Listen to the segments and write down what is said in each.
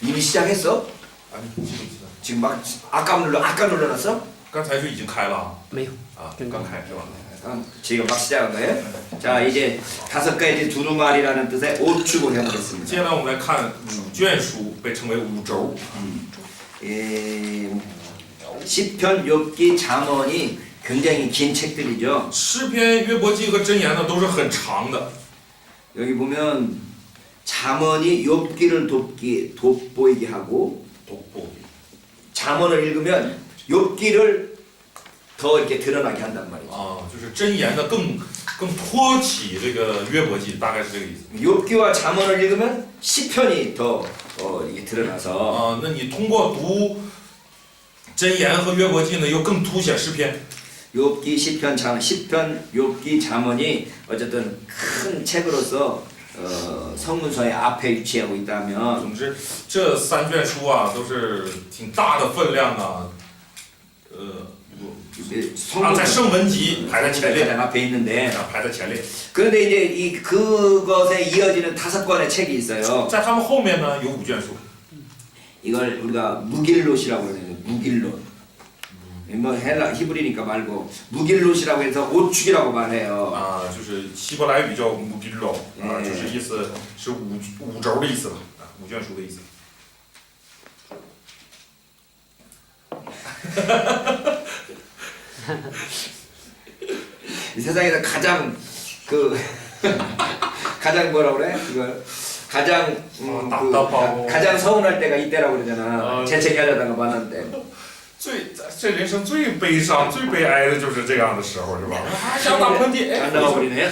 이미 시작했어? 啊，你记不记得？ 지금 막 아까 눌러놨어? 刚才就已经开了啊。没有。啊，刚开是吧？ 지금 막 시작한 거예요? 자 이제 5가지 두루마리라는 뜻의 오축을 接 해보겠습니다. 下来我们来看五卷书，被称为五轴。 시편, 욥기, 잠언이 굉장히 긴 책들이죠. 诗篇、约伯记和箴言呢都是很长的。 여기 보면 잠언이 욥기를 돋보이게 하고 잠언을 읽으면 욥기를 더 이렇게 드러나게 한단 말이죠. 啊，就是箴言呢更托起这个约伯记，大概是这个意思。 욥기와 잠언을 읽으면 시편이 더 이게 드러나서 啊，那你通过读箴言和约伯记呢，又更凸显诗篇。 욥기, 시편, 욥기, 잠언이 어쨌든 큰 책으로서 성문서의 앞에 위치하고 있다면 总之，这三卷书啊都是挺大的分量啊，在圣文集排在前列， 가장 앞에 있는데 排在前列。 그런데 이제 그것에 이어지는 5권의 책이 있어요. 在他们后面呢有五卷书， 이걸 우리가 무길롯이라고 그러는데 무길롯. 뭐 히브리니까 말고 무길롯이라고 해서 오축이라고 말해요. 啊，就是希伯来语叫穆比罗，啊，就是意思是五轴的意思吧，啊，五卷书的意思。 이 세상에서 가장 가장 뭐라 그래? 그걸 가장 답답하고. 가장 서운할 때가 이때라고 그러잖아. 아, 재채기하려다가 만났는데. 这人生最悲伤、最悲哀的就是这样的时候，是吧？啊，想打喷嚏，哎， 안 나와버리네.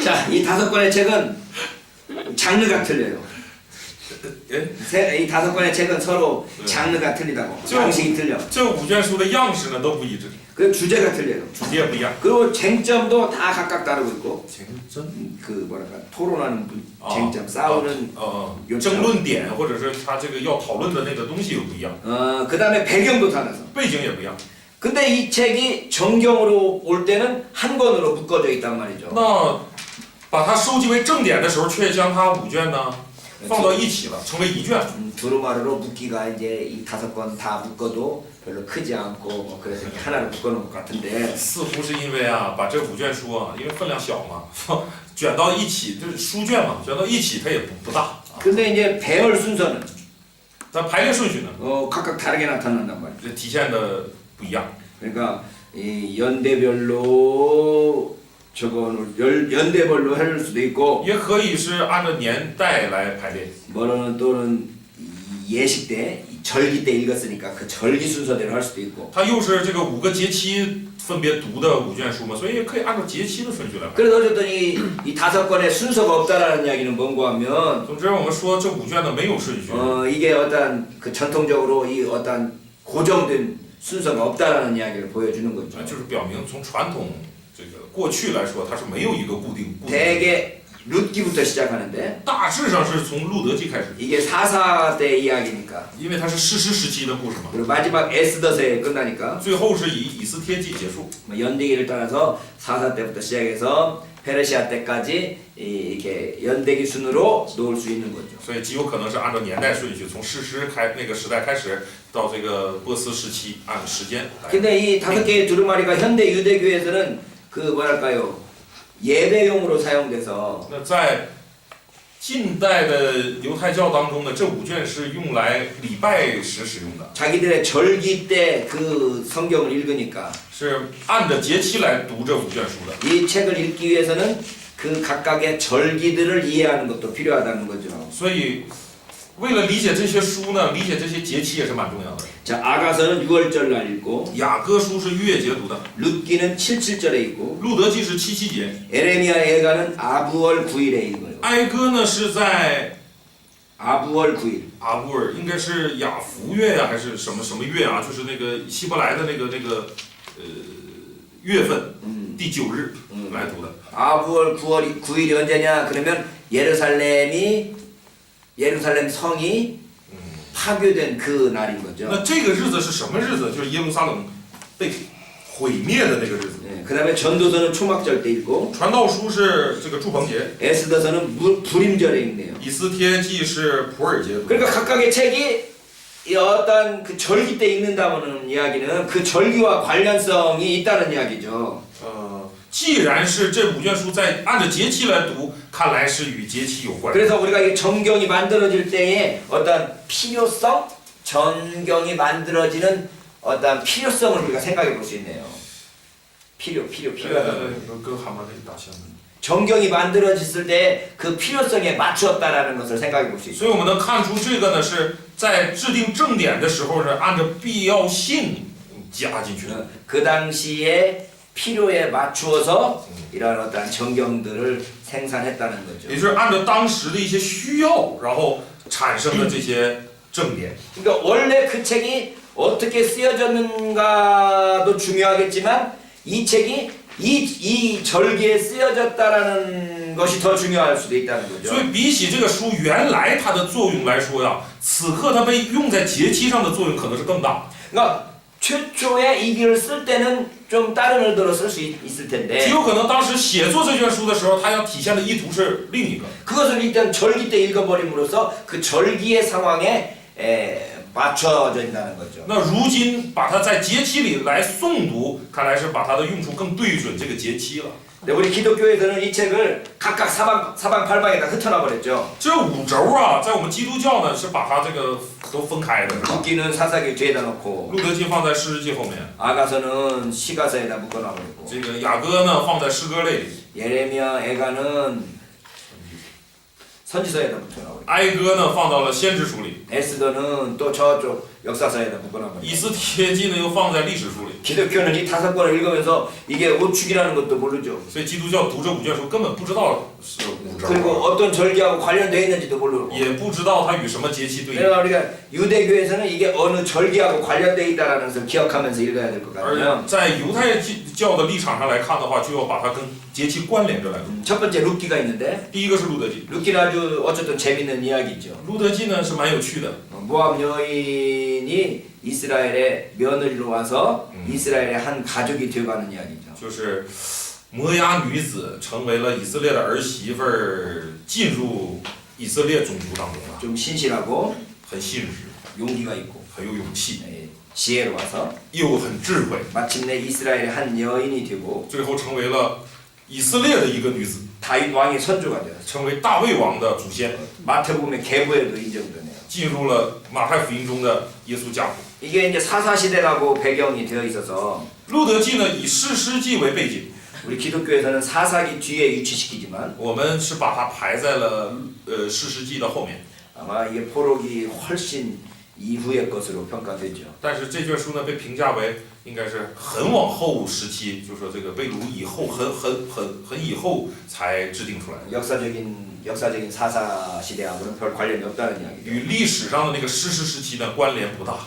자, 이 5권의 책은 장르가 틀려요. 哎， 이 5권의 책은 서로 네. 장르가 틀리다고. 저- 양식이 틀려. 这五卷书的样式呢都不一致， 그 주제가 틀려요. 主题也不一样。 그리고 쟁점도 다 각각 다르고 있고 真 그 뭐랄까 토론하는 아, 쟁점, 싸우는 争论点或者是他这个要讨论的那个东西又不一样， 그다음에 배경도 달라서. 背景也不一样。 근데 이 책이 정경으로 올 때는 한 권으로 묶어져 있단 말이죠. 那把它收集为正典的时候，却将它五卷呢放到一起了，成为一卷。 두루마리로 묶기가 이제 이 5권 다 묶어도 별로 크지 않고 뭐 그래서 이렇게 하나로 묶어놓은 것 같은데 似乎是因为啊，把这五卷书啊，因为分量小嘛，卷到一起就是书卷嘛，卷到一起它也不大。 근데 이제 배열 순서는 但排列顺序呢， 각각 다르게 나타난단 말이에요. 这体现的不一样。 그러니까 이 연대별로 연대별로 해줄 수도 있고 也可以是按照年代来排列， 뭐로는 또는 예식 때 절기 때 읽었으니까 그 절기 순서대로 할 수도 있고 它又是这个五个节期分别读的五卷书嘛，所以也可以按照节期的顺序来排。 그래서 어쨌든 이 5권의 순서가 없다라는 이야기는 뭔고 하면 总之，我们说这五卷呢没有顺序， 이게 어떤 그 전통적으로 이 어떤 고정된 순서가 없다라는 이야기를 보여주는 거죠. 就是表明从传统这个过去来说，它是没有一个固定。 대개 룻기부터 시작하는데 大致上是从路德记开始， 이게 사사 때 이야기니까 因为它是士师时期的故事嘛， 그리고 마지막 에스더서에 끝나니까 最后是以以斯帖记结束。 뭐 연대기를 따라서 사사 때부터 시작해서 페르시아 때까지 이렇게 연대기 순으로 놓을 수 있는 거죠. 所以极有可能是按照年代顺序，从士师那个时代开始，到这个波斯时期，按时间来。 근데 이 5개의 두루마리가 현대 유대교에서는 그 뭐랄까요 예배용으로 사용돼서 那在近代的犹太教当中呢，这五卷是用来礼拜时使用的， 자기들의 절기 때 그 성경을 읽으니까 是按着节期来读这五卷书的。 이 책을 읽기 위해서는 그 각각의 절기들을 이해하는 것도 필요하다는 거죠. 所以，为了理解这些书呢，理解这些节期也是蛮重要的。 자, 아가서는 6월절 날 읽고 雅歌书是逾越节读的， 룻기는 77절에 읽고 路德记是7节， 에레미야 예가는 아부월 9일에 읽어요. 哀歌呢是在 아부월 9일. 阿布尔，应该是雅福月呀、还是什么月啊？就是那个希伯来的那个月份，第9日来读的。 아부월 9일이 언제냐? 그러면 예루살렘 성이 파괴된 그 날인 거죠. 那这个日子是什么日子？就是耶路撒冷被毁灭的那个日子。 그 다음에 전도서는 초막절 때 읽고 传道书是这个祝棚节， 에스더서는 불임절에 읽네요. 以斯帖记是普尔节。 그러니까 각각의 책이 이 어떤 그 절기 때 읽는다는 이야기는 그 절기와 관련성이 있다는 이야기죠. 既然是这5卷书在按照节期来读，看来是与节期有关。 그래서 우리가 이 정경이 만들어질 때에 어떤 필요성, 전경이 만들어지는 어떤 필요성을 우리가 생각해 볼 수 있네요. 필요하다. 跟韩文那个大相。 정경이 만들어졌을 때 그 필요성에 맞추었다라는 것을 생각해 볼 수 있어요. 所以我们能看出这个呢是在制定正典的时候是按照必要性加进去的。 그 당시에 필요에 맞추어서 이러한 어떤 정경들을 생산했다는 也 거죠. 就是按照当时的一些需要，然后产生的这些正典。 그러니까 원래 그 책이 어떻게 쓰여졌는가도 중요하겠지만 이 책이 이 절기에 쓰여졌다라는 것이 더 중요할 수도 있다는 所 거죠. 以比起这个书原来它的作用来说呀，此刻它被用在节期上的作用可能是更大。 그러니까 최초에 이 글을 쓸 때는 좀 다른 의도로 쓸 수 있을 极 텐데 有可能当时写作这卷书的时候，它要体现的意图是另一个。 그것을 일단 절기 때 읽어버림으로써 그 절기의 상황에 맞춰져 있다는 거죠. 那如今把它在节期里来诵读，看来是把它的用处更对准这个节期了。 근데 우리 기독교에서는 이 책을 각각 사방팔방에다 흩어놔 버렸죠. 这5轴啊，在我们基督教呢是把它这个都分开的，是吧？ 국기는 사사기 뒤에다 놓고 路德记放在诗记后面， 아가서는 시가서에다 묶어놔 버리고 这个雅歌呢放在诗歌类里， 예레미야 애가는 선지서에다 붙여놔 버리고 哀歌呢放到了先知书里， 에스더는 또 저쪽 역사서에다 묶어놔 以 버리고 斯帖记呢又放在历史书里。 기독교는 이 5권을 읽으면서 이게 오축이라는 것도 모르죠. 所以基督教读这5卷书根本不知道是5轴 그리고 啊， 어떤 절기하고 관련되어 있는지도 모르고 也不知道它与什么节期对应。 그래서 우리가 유대교에서는 이게 어느 절기하고 관련되어 있다는 것을 기억하면서 읽어야 될 것 而 같아요. 在犹太教的立场上来看的话，就要把它跟节期关联着来读。 첫 번째 룻기가 있는데 第一个是路德记， 룻기는 아주 어쨌든 재밌는 이야기죠. 路德记呢是蛮有趣的。 모압 여인이 이스라엘의 며느리로 와서 이스라엘의 한 가족이 되어가는 이야기죠. 就是摩押女子成为了以色列的儿媳妇儿，进入以色列种族当中了， 좀 신실하고 很信实， 용기가 있고 很有勇气， 지혜로 와서 又很智慧， 마침내 이스라엘의 한 여인이 되고 最后成为了以色列的一个女子， 다윗 왕의 선조가 되었어요. 成为大卫王的祖先， 마태복음의 계보에도 인정되네요. 进入了马太福音中的耶稣家谱。 이게 이제 사사시대라고 배경이 되어 있어서 路德记呢以士师记为背景， 우리 기독교에서는 사사기 뒤에 위치시키지만 我们是把它排在了士师记的后面。 아마 이게 포록이 훨씬 이후의 것으로 평가되죠. 但是这卷书呢被评价为应该是很往后时期，就说这个被掳以后很以后才制定出来的， 역사적인 사사 시대하고는 별 관련이 없다는 이야기죠. 与历史上的那个士师时期呢关联不大，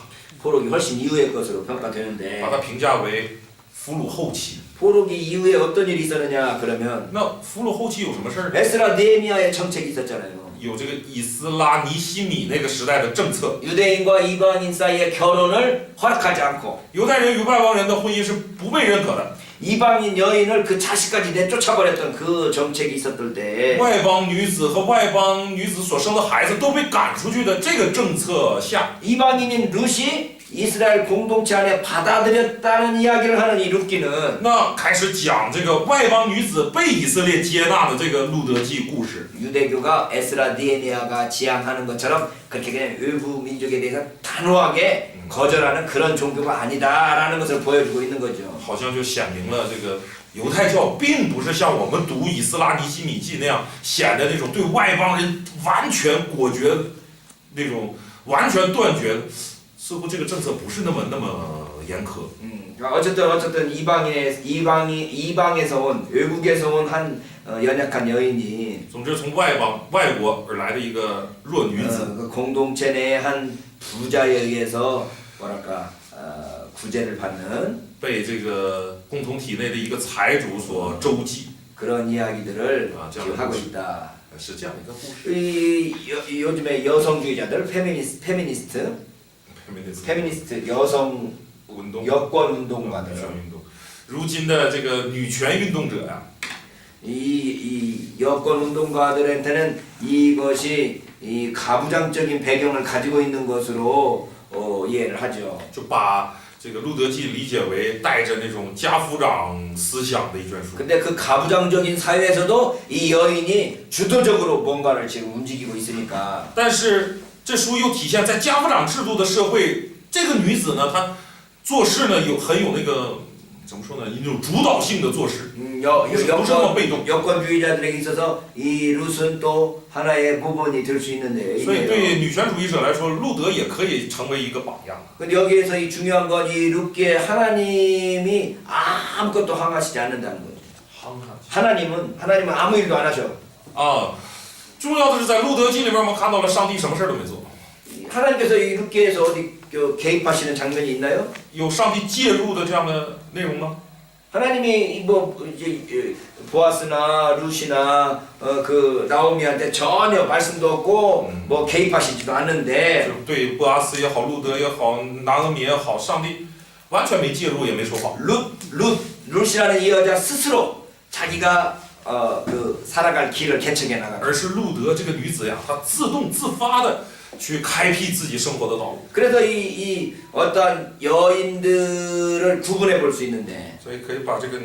포록이 훨씬 이후의 것으로 평가되는데 把它评价为俘虏后期。 포록이 이후에 어떤 일이 있었느냐 그러면 那俘虏后期有什么事儿呢？ 에스라 느헤미야의 정책이 있었잖아요. 有这个以斯拉尼西米那个时代的政策， 유대인과 이방인 사이의 결혼을 허락하지 않고 犹太人与外邦人的婚姻是不被认可的， 이방인 여인을 그 자식까지 내쫓아버렸던 그 정책이 있었을 때 外邦女子和外邦女子所生的孩子都被赶出去的这个政策下， 이방인인 룻이 이스라엘 공동체 안에 받아들였다는 이야기를 하는 이 룻기는 那开始讲这个外邦女子被以色列接纳的这个路德记故事。 유대교가 에스라 느헤미야가 지향하는 것처럼 그렇게 그냥 외부 민족에 대해서 단호하게 거절하는 그런 종교가 아니다라는 것을 보여주고 있는 거죠. 好像就显明了这个犹太教并不是像我们读以斯拉尼西米记那样显得那种对外邦人完全果决，那种完全断绝，似乎这个政策不是那么严苛。 어쨌든 이방에서 온 외국에서 온 한 연약한 여인이 总之，从外国而来的一个弱女子， 그 공동체 내의 한 부자에 의해서 뭐랄까 구제를 받는 被这个共同体内的一个财主所周济， 그런 이야기들을 아, 하고 있다. 是这样一个故事。 요즘에 여성주의자들 페미니스트 여성 运动， 여권 选 운동가들 运动，如今的这个女权运动者呀， 이 여권 운동가들한테는 이것이 이 가부장적인 배경을 가지고 있는 것으로 이해를 하죠. 就把这个《路德记》理解为带着那种家父长思想的一卷书。 근데 그 가부장적인 사회에서도 이 여인이 주도적으로 뭔가를 지금 움직이고 있으니까. 但是这书又体现在家父长制度的社会，这个女子呢，她做事呢很有那个怎么说呢，一种主导性的做事，不是这么被动。 여권주의자들에게 있어서 이 룻은 또 하나의 부분이 될 수 있는데. 所以对女权主义者来说，路德也可以成为一个榜样。 근데 여기에서 이 중요한 건 이 룻기에 하나님이 아무것도 항하시지 않는다는 거죠. 하나님은 아무 일도 안 하셔. 啊，重要的是在《路德记》里边，我们看到了上帝什么事儿都没做。 하나님께서 이 룻기에서 어디 개입하시는 장면이 있나요? 有上帝介入的这样的内容吗？ 하나님이 뭐 이제 보아스나 룻이나 그 나오미한테 전혀 말씀도 없고 뭐 개입하시지도 않는데 就对波阿斯也好，路德也好，拿俄米也好，上帝完全没介入，也没说话。 룻이라는 이 여자 스스로 자기가 그 살아갈 길을 개척해 나가. 而是路德这个女子呀，她自动自发的去开辟自己生活的道路。 그래서 이 어떤 여인들을 구분해 볼 수 있는데 所以可以把这个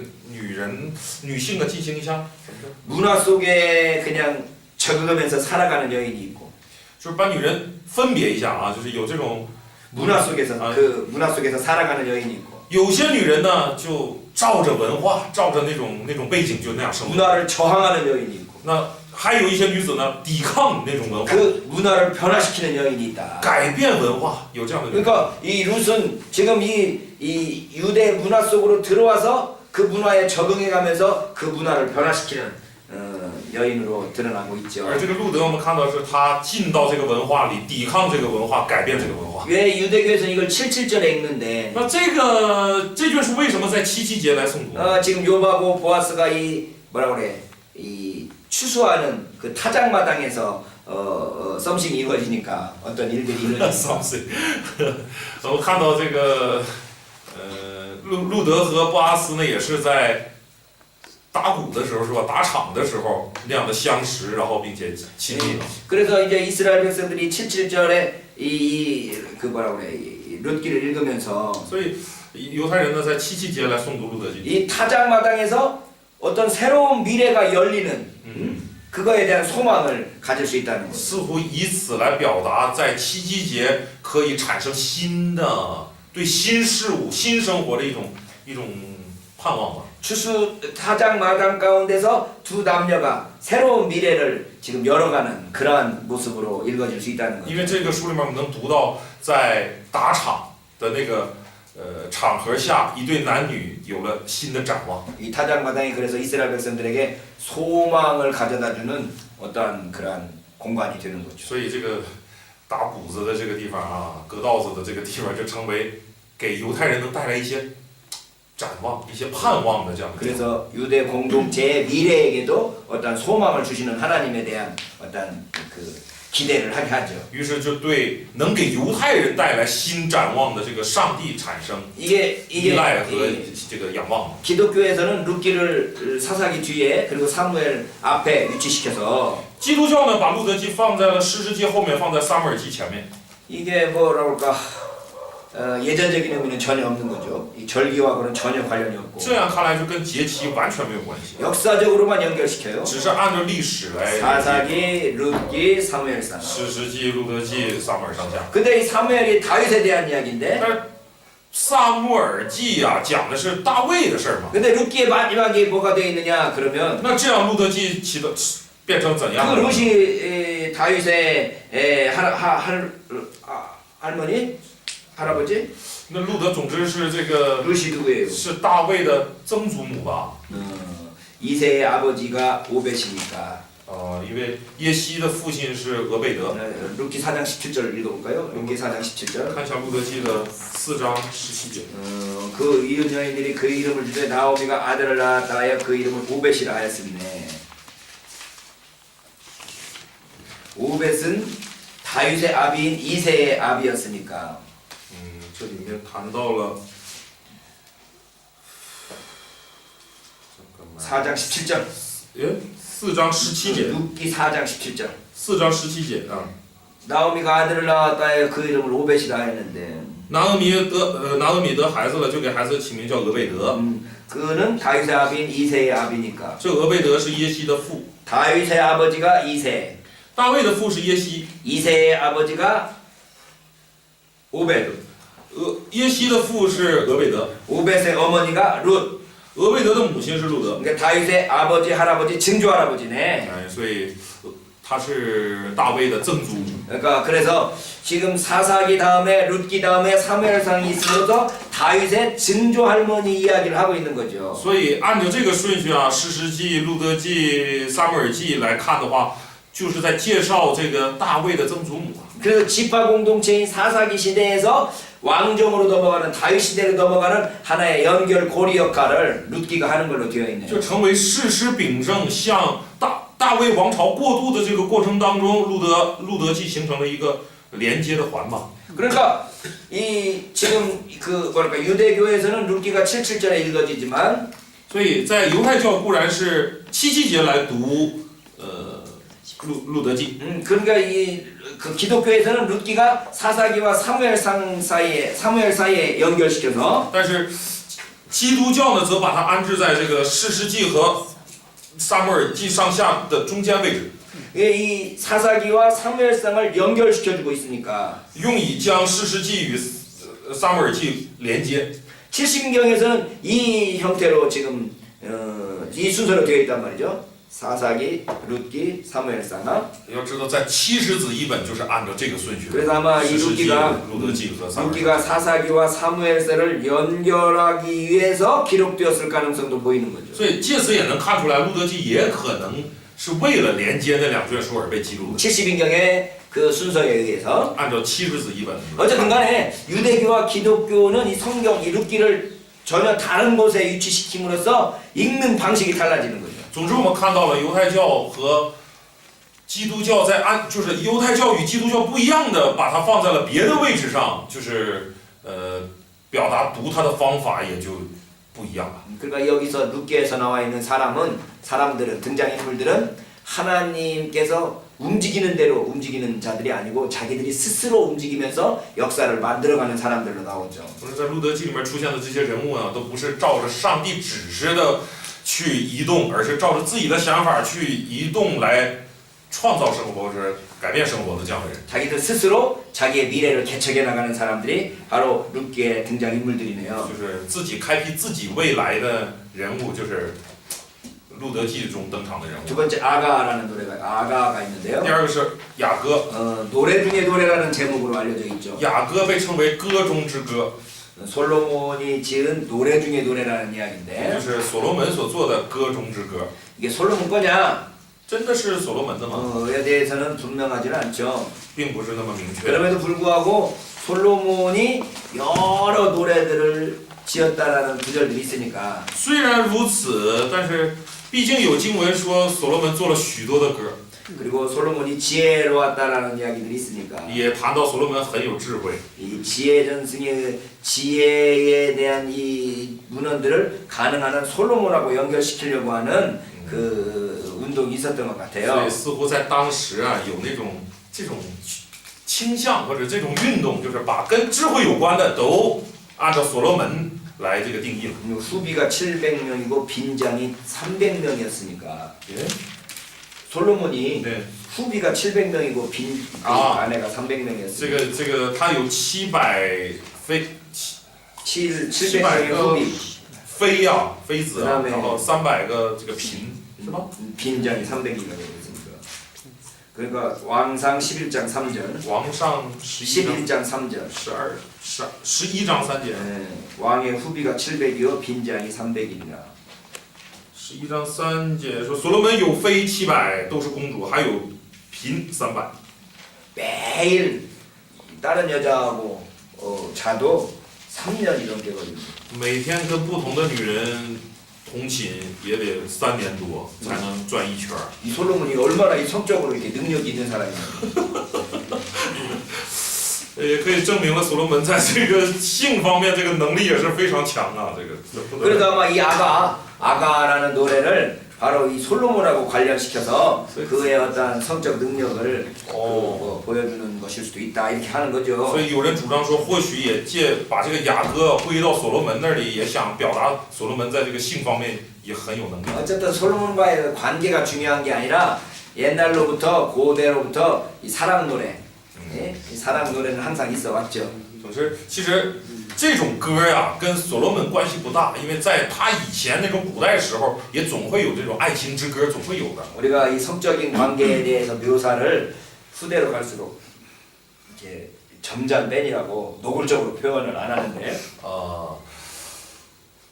女性的进行一下什么事？ 문화 속에 그냥 적응하면서 살아가는 여인이 있고 就是把女人分别一下啊，就是有这种 문화 속에서 그 문화 속에서 살아가는 여인이 있고 有些女人呢就照着文化，照着那种背景就那样生活。 문화를 저항하는 여인이 있고 那还有一些女子呢，抵抗那种文化， 그 문화를 변화시키는 여인이 있다. 改变文化，有这样的人。 그러니까 이 룻은 지금 이 유대 문화 속으로 들어와서 그 문화에 적응해가면서 그 문화를 변화시키는 여인으로 드러나고 있죠. 而这个路德，我们看到是他进到这个文化里，抵抗这个文化，改变这个文化。 왜 유대교에서는 이걸 77절에 읽는데 那这卷书为什么在七节来诵读？ 지금 욥하고 보아스가 이 뭐라 그래 이 추수하는 그 타작마당에서 썸씽이 이루어지니까 어떤 일들이 이루어지니까 我看到这个路德和波阿斯呢，也是在打鼓的时候是吧？打场的时候那样的相识，然后并且亲密了。 그래서 이제 이스라엘 백성들이 77절에 그 뭐라 그래 이 룻기를 읽으면서 所以犹太人呢，在七节来诵读路德记。 이 타작마당에서 어떤 새로운 미래가 열리는 그거에 대한 소망을 가질 수 있다는 거죠. 似乎以此来表达，在七节可以产生新的对新事物、新生活的一种盼望吧。 추수 타작마당 가운데서 두 남녀가 새로운 미래를 지금 열어가는 그러한 모습으로 읽어질 수 있다는 거죠. 因为这个书里面我们能读到，在打场的那个场合下，一对男女有了新的展望。 이 타작마당이 그래서 이스라엘 백성들에게 소망을 가져다주는 어떠한 그러한 공간이 되는 거죠. 所以这个打鼓子的这个地方啊，割稻子的这个地方，就成为给犹太人能带来一些展望、一些盼望的这样的。 그래서 유대 공동체의 미래에게도 어떤 소망을 주시는 하나님에 대한 어떤 그 기대를 하게 하죠. 于是就对能给犹太人带来新展望的这个上帝产生 이게 依赖和这个仰望。 기독교에서는 룻기를 사사기 뒤에 그리고 사무엘 앞에 위치시켜서 基督教呢，把路德记放在了士师记后面，放在撒母耳记前面。 이게 뭐라 그럴까 예전적인 의미는 전혀 없는 거죠. 이 절기와고는 전혀 관련이 없고 这样看来就跟节期完全没有关系， 역사적으로만 연결시켜요. 只是按照历史来。 사사기, 룻기, 사무엘상. 士师记、路德记、撒母耳上下。 근데 이 사무엘이 다윗에 대한 이야기인데 但是撒母耳记啊，讲的是大卫的事儿嘛。 근데 룻기의 마지막에 뭐가 되어 있느냐 그러면 那这样路德记变成怎样 그 的？ 룻이 다윗의 할머니? 할아버지? 那路德总之是这个 룻이 누구예요? 是大卫的曾祖母吧？ 이세의 아버지가 오벳이니까 因为耶西的父亲是俄贝德。 룻기 4장 17절 읽어볼까요? 룻기 4장 17절 看一下路德记的4章17节。 그 이웃 여인들이 그 이름을 주되 나오미가 아들을 낳았다 하여 그 이름을 오벳이라 하였으니 오벳은 다윗의 아비인 이세의 아비였으니까 这里面谈到了 4장 17절. 4章17节， 룻기 4장 17절. 4章17节啊。 나오미가 아들을 낳았다 해 그 이름을 오벳이라 했는데 拿俄米得孩子了，就给孩子起名叫俄贝德。 그는 다윗의 아비인 이새의 아비니까. 这俄贝德是耶西的父， 다윗의 아버지가 이새, 大卫的父是耶西， 이새의 아버지가 오벳, 耶西的父是俄贝德， 오벳의 어머니가 룻. 俄贝德的母亲是路德。 그러니까 다윗의 아버지, 할아버지, 증조 할아버지네. 哎，所以他是大卫的曾祖。 그러니까 그래서 지금 사사기 다음에 룻기 다음에 사무엘상이 있으면서 다윗의 증조 할머니 이야기를 하고 있는 거죠. 所以按照这个顺序啊，士师记、路德记、撒母耳记来看的话，就是在介绍这个大卫的曾祖母。 그래서 지파 공동체인 사사기 시대에서 왕정으로 넘어가는 다윗 시대로 넘어가는 하나의 연결 고리 역할을 룻기가 하는 걸로 되어 있네요. 就成为士师秉政向大卫王朝过渡的这个过程当中，路德记形成了一个连接的环嘛。 그러니까 이 지금 그 뭐랄까 유대교에서는 룻기가 77절에 읽어지지만 所以在犹太教固然是7节来读路德记， 그러니까 이 그 기독교에서는 룻기가 사사기와 사무엘 사이에 연결시켜서 但是基督教呢，则把它安置在这个士师记和撒母耳记上下的中间位置， 이 사사기와 사무엘상을 연결시켜주고 있으니까 用以将士师记与撒母耳记连接。 칠신경에서는 이 형태로 지금 이 순서로 되어 있단 말이죠. 사사기, 룻기, 사무엘상. 要知道，在70子译本就是按照这个顺序。 그래서 아마 이 士师记、 룻기가 路德记和撒母耳记。 룻기가 사사기와 사무엘상을 연결하기 위해서 기록되었을 가능성도 보이는 거죠. 所以借此也能看出来，路德记也可能是为了连接那2卷书而被记录的。 70인경의 그 순서에 의해서 按照70子译本。 어쨌든 간에 유대교와 기독교는 이 성경 이 룻기를 전혀 다른 곳에 위치시킴으로써 읽는 방식이 달라지는 거죠. 总之，我们看到了犹太教和基督教就是犹太教与基督教不一样的，把它放在了别的位置上，就是表达读它的方法也就不一样了。 그러니까 여기서 룻기에서 나와 있는 사람들은 등장인물들은 하나님께서 움직이는 대로 움직이는 자들이 아니고 자기들이 스스로 움직이면서 역사를 만들어가는 사람들로 나오죠. 不是在路德记里面出现的这些人物呢，都不是照着上帝指示的去移动，而是照着自己的想法去移动来创造生活或者改变生活的这样的人。 자기들 스스로 자기의 미래를 개척해 나가는 사람들이 바로 룻기의 등장인물들이네요. 就是自己开辟自己未来的人物，就是路德记中登场的人物。 두 번째 아가라는 노래가 아가가 있는데요. 第二个是雅歌， 노래 중에 노래라는 제목으로 알려져 있죠. 雅歌被称为歌中之歌， 솔로몬이 지은 노래 중에 노래라는 也 이야기인데 就是所罗门所做的歌中之歌。 이게 솔로몬 거냐? 真的是所罗门的吗？ 에 대해서는 분명하지는 않죠. 并不是那么明确。 그럼에도 불구하고 솔로몬이 여러 노래들을 지었다라는 구절들이 있으니까 虽然如此，但是毕竟有经文说所罗门做了许多的歌， 그리고 솔로몬이 지혜로웠다라는 이야기들이 있으니까 也谈到所罗门很有智慧。 이 지혜 전승의 지혜에 대한 이 문헌들을 가능한 한 솔로몬하고 연결시키려고 하는 그 운동이 있었던 것 所 같아요. 以似乎在当时啊，有这种倾向或者这种运动，就是把跟智慧有关的都按照所罗门来这个定义了。 후비가 700명이고 빈장이 300명이었으니까 哎， 솔로몬이 对， 후비가 700명이고 빈 아. 아내가 这 300명이었으니까 个他有700700명의个 후비 妃呀、妃子啊， 그다음에 然后300个这个嫔，是吧？ 빈장이 300이가 되었으니까 그러니까 왕상 11장 3절 王上11 11장 3절 11章3节， 왕의 후비가 700이요 빈장이 300이니라 11章3节说所罗门有妃700，都是公主，还有嫔300。 매일 다른 여자하고 자도 3년이 넘게 걸립니다. 每天跟不同的女人同寝也得3年多才能转一圈儿。 이 솔로몬이 얼마나 이 성적으로 이렇게 능력이 있는 사람이냐. 也可以证明了所罗门在这个性方面这个能力也是非常强啊，这个不得了。 그래서 아마 이 아가 아가라는 노래를 바로 이 솔로몬하고 관련시켜서 네. 그의 어떤 성적 능력을 어. 보여주는 것일 수도 있다 이렇게 하는 거죠. 所以有人主张说，或许也把这个雅歌归到所罗门那里，也想表达所罗门在这个性方面也很有能力。 어쨌든 솔로몬과의 관계가 중요한 게 아니라 옛날로부터 고대로부터 이 사랑 노래, 예? 이 사랑 노래는 항상 있어 왔죠. 总之，其实这种歌呀，跟所罗门关系不大，因为在他以前那种古代时候，也总会有这种爱情之歌，总会有的。 우리가 이 성적인 관계에 대해서 묘사를 후대로 갈수록 이렇게 점잖맨이라고 노골적으로 표현을 안 하는데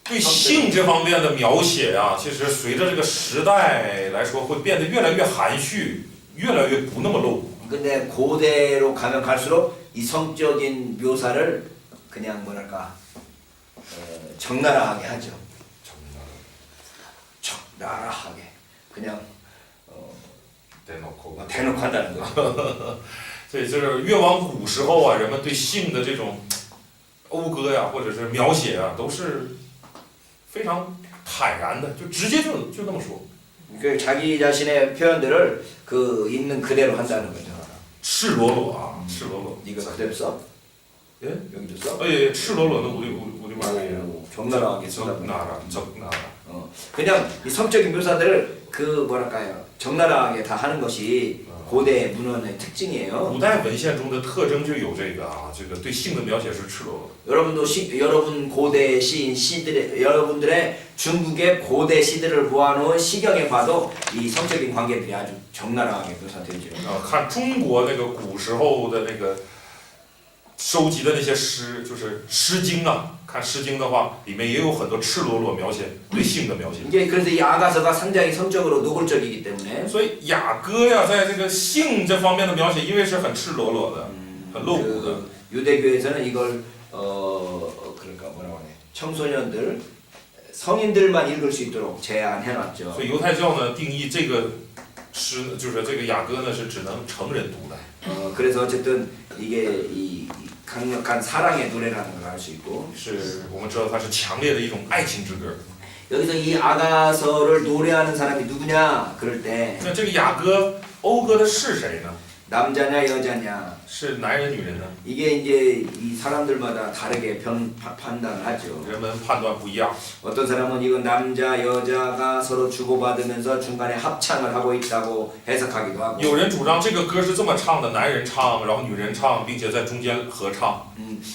对性这方面的描写呀，其实随着这个时代来说，会变得越来越含蓄，越来越不那么露骨。 근데 고대로 가면 갈수록 이 성적인 묘사를 그냥 뭐랄까 적나라하게 하죠. 적나라하게 그냥 대놓고 대놓고 한다는 거. 所以就是越往古时候啊，人们对性的这种讴歌呀，或者是描写啊，都是非常坦然的，就直接就那么说。 그 자기 자신의 표현들을 그 있는 그대로 한다는 거죠. 赤裸裸啊，赤裸裸。 이거 그대로 써? 예? 여기도 써? 예, 赤裸裸的우리말이에요. 적나라하게 쓴다. 적나라. 그냥 이 성적인 묘사들을 그 뭐랄까요 적나라하게 다 하는 것이 고대 문헌의 특징이에요. 古代文献中的特征就有这个啊，这个对性的描写是赤裸裸。 여러분 고대 시인 시들의 여러분들의 중국의 고대 시들을 모아놓은 시경에 봐도 이 성적인 관계들이 아주 적나라하게 묘사되죠. 看中国那个古时候的那个收集的那些诗，就是《诗经》啊。看《诗经》的话，里面也有很多赤裸裸描写对性的描写。 이게 그래서 이 아가서가 상당히 성적으로 노골적이기 때문에 所以雅歌呀，在这个性这方面的描写，因为是很赤裸裸的，很露骨的。 유대교에서는 이걸 그러니까 뭐라고 하네 청소년들 성인들만 읽을 수 있도록 제한해놨죠. 所以犹太教呢定义这个诗，就是这个雅歌呢是只能成人读的。 그래서 어쨌든 이게 이 강력한 사랑의 노래라는 걸 알 수 있고 是我们知道它是强烈的一种爱情之歌。 여기서 이 아가서를 노래하는 사람이 누구냐 그럴 때 那这个雅歌讴歌的是谁呢？ 남자냐 여자냐 是男人女人呢？ 이게 이제 이 사람들마다 다르게 판단을 하죠. 人们判断不一样。 어떤 사람은 이건 남자 여자가 서로 주고받으면서 중간에 합창을 하고 있다고 해석하기도 하고 有人主张这个歌是这么唱的，男人唱，然后女人唱，并且在中间合唱。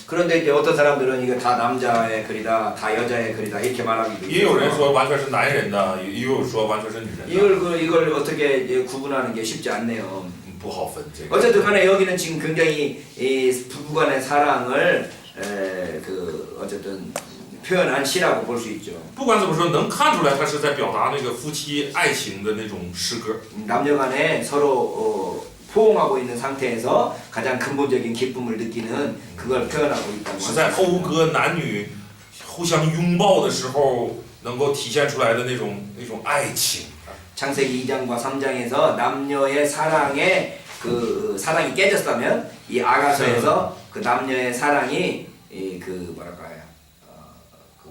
그런데 이제 어떤 사람들은 이거 다 남자의 글이다, 다 여자의 글이다 이렇게 말하기도 也有人 있어요. 说完全是男人的，也有说完全是女人的。 이걸 어떻게 이제 구분하는 게 쉽지 않네요. 不好分这个。 어쨌든 간에 여기는 지금 굉장히 이 부부간의 사랑을 어쨌든 표현한 시라고 볼 수 있죠. 不管怎么说，能看出来他是在表达那个夫妻爱情的那种诗歌。 남녀간에 서로 포옹하고 있는 상태에서 가장 근본적인 기쁨을 느끼는 그걸 표현하고 있다고 是在讴歌男女互相拥抱的时候，能够体现出来的那种爱情。 창세기 2장과 3장에서 남녀의 사랑에 그 사랑이 깨졌다면 이 아가서에서 그 남녀의 사랑이 그 뭐랄까요 그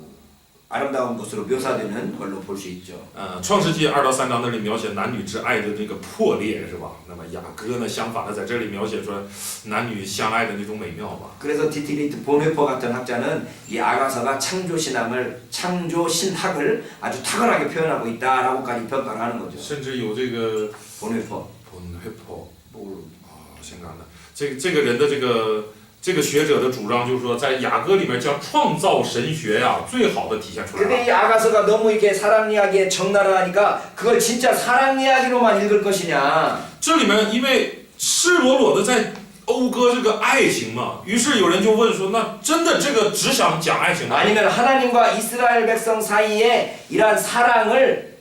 아름다운 것으로 묘사되는 걸로 볼 수 있죠. 创世纪2到3章那里描写男女之爱的这个破裂是吧？那么雅歌呢，相反的在这里描写出来男女相爱的那种美妙吧。 그래서 디트리트 본회퍼 같은 학자는 이 아가서가 창조 신학을 아주 탁월하게 표현하고 있다라고까지 평가를 하는 거죠. 甚至有这个 본회퍼. 香港的这个人的这个学者的主张就是说，在雅歌里面将创造神学呀、最好的体现出来了。 근데 이 아가서가 너무 이렇게 사랑 이야기에 적나라하니까 그걸 진짜 사랑 이야기로만 읽을 것이냐? 这里面因为赤裸裸的在讴歌这个爱情嘛，于是有人就问说，那真的这个只想讲爱情吗？ 아니면 하나님과 이스라엘 백성 사이에 이러한 사랑을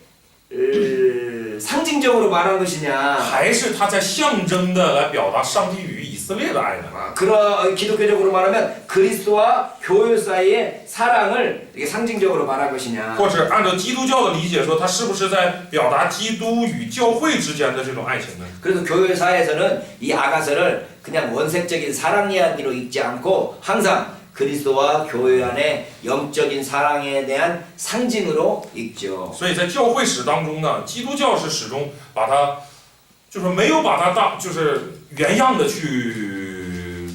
상징적으로 말한 것이냐? 还是他在象征的来表达上帝与以色列的爱呢？ 기독교적으로 말하면 그리스도와 교회 사이의 사랑을 이렇게 상징적으로 말한 것이냐? 或者按照基督教的理解说，他是不是在表达基督与教会之间的这种爱情呢？ 그래서 교회사에서는 이 아가서를 그냥 원색적인 사랑 이야기로 읽지 않고 항상 그리스도와 교회 안에 영적인 사랑에 대한 상징으로 읽죠. 所以在教会史当中呢，基督教是始终把它，就是没有把它当就是原样的去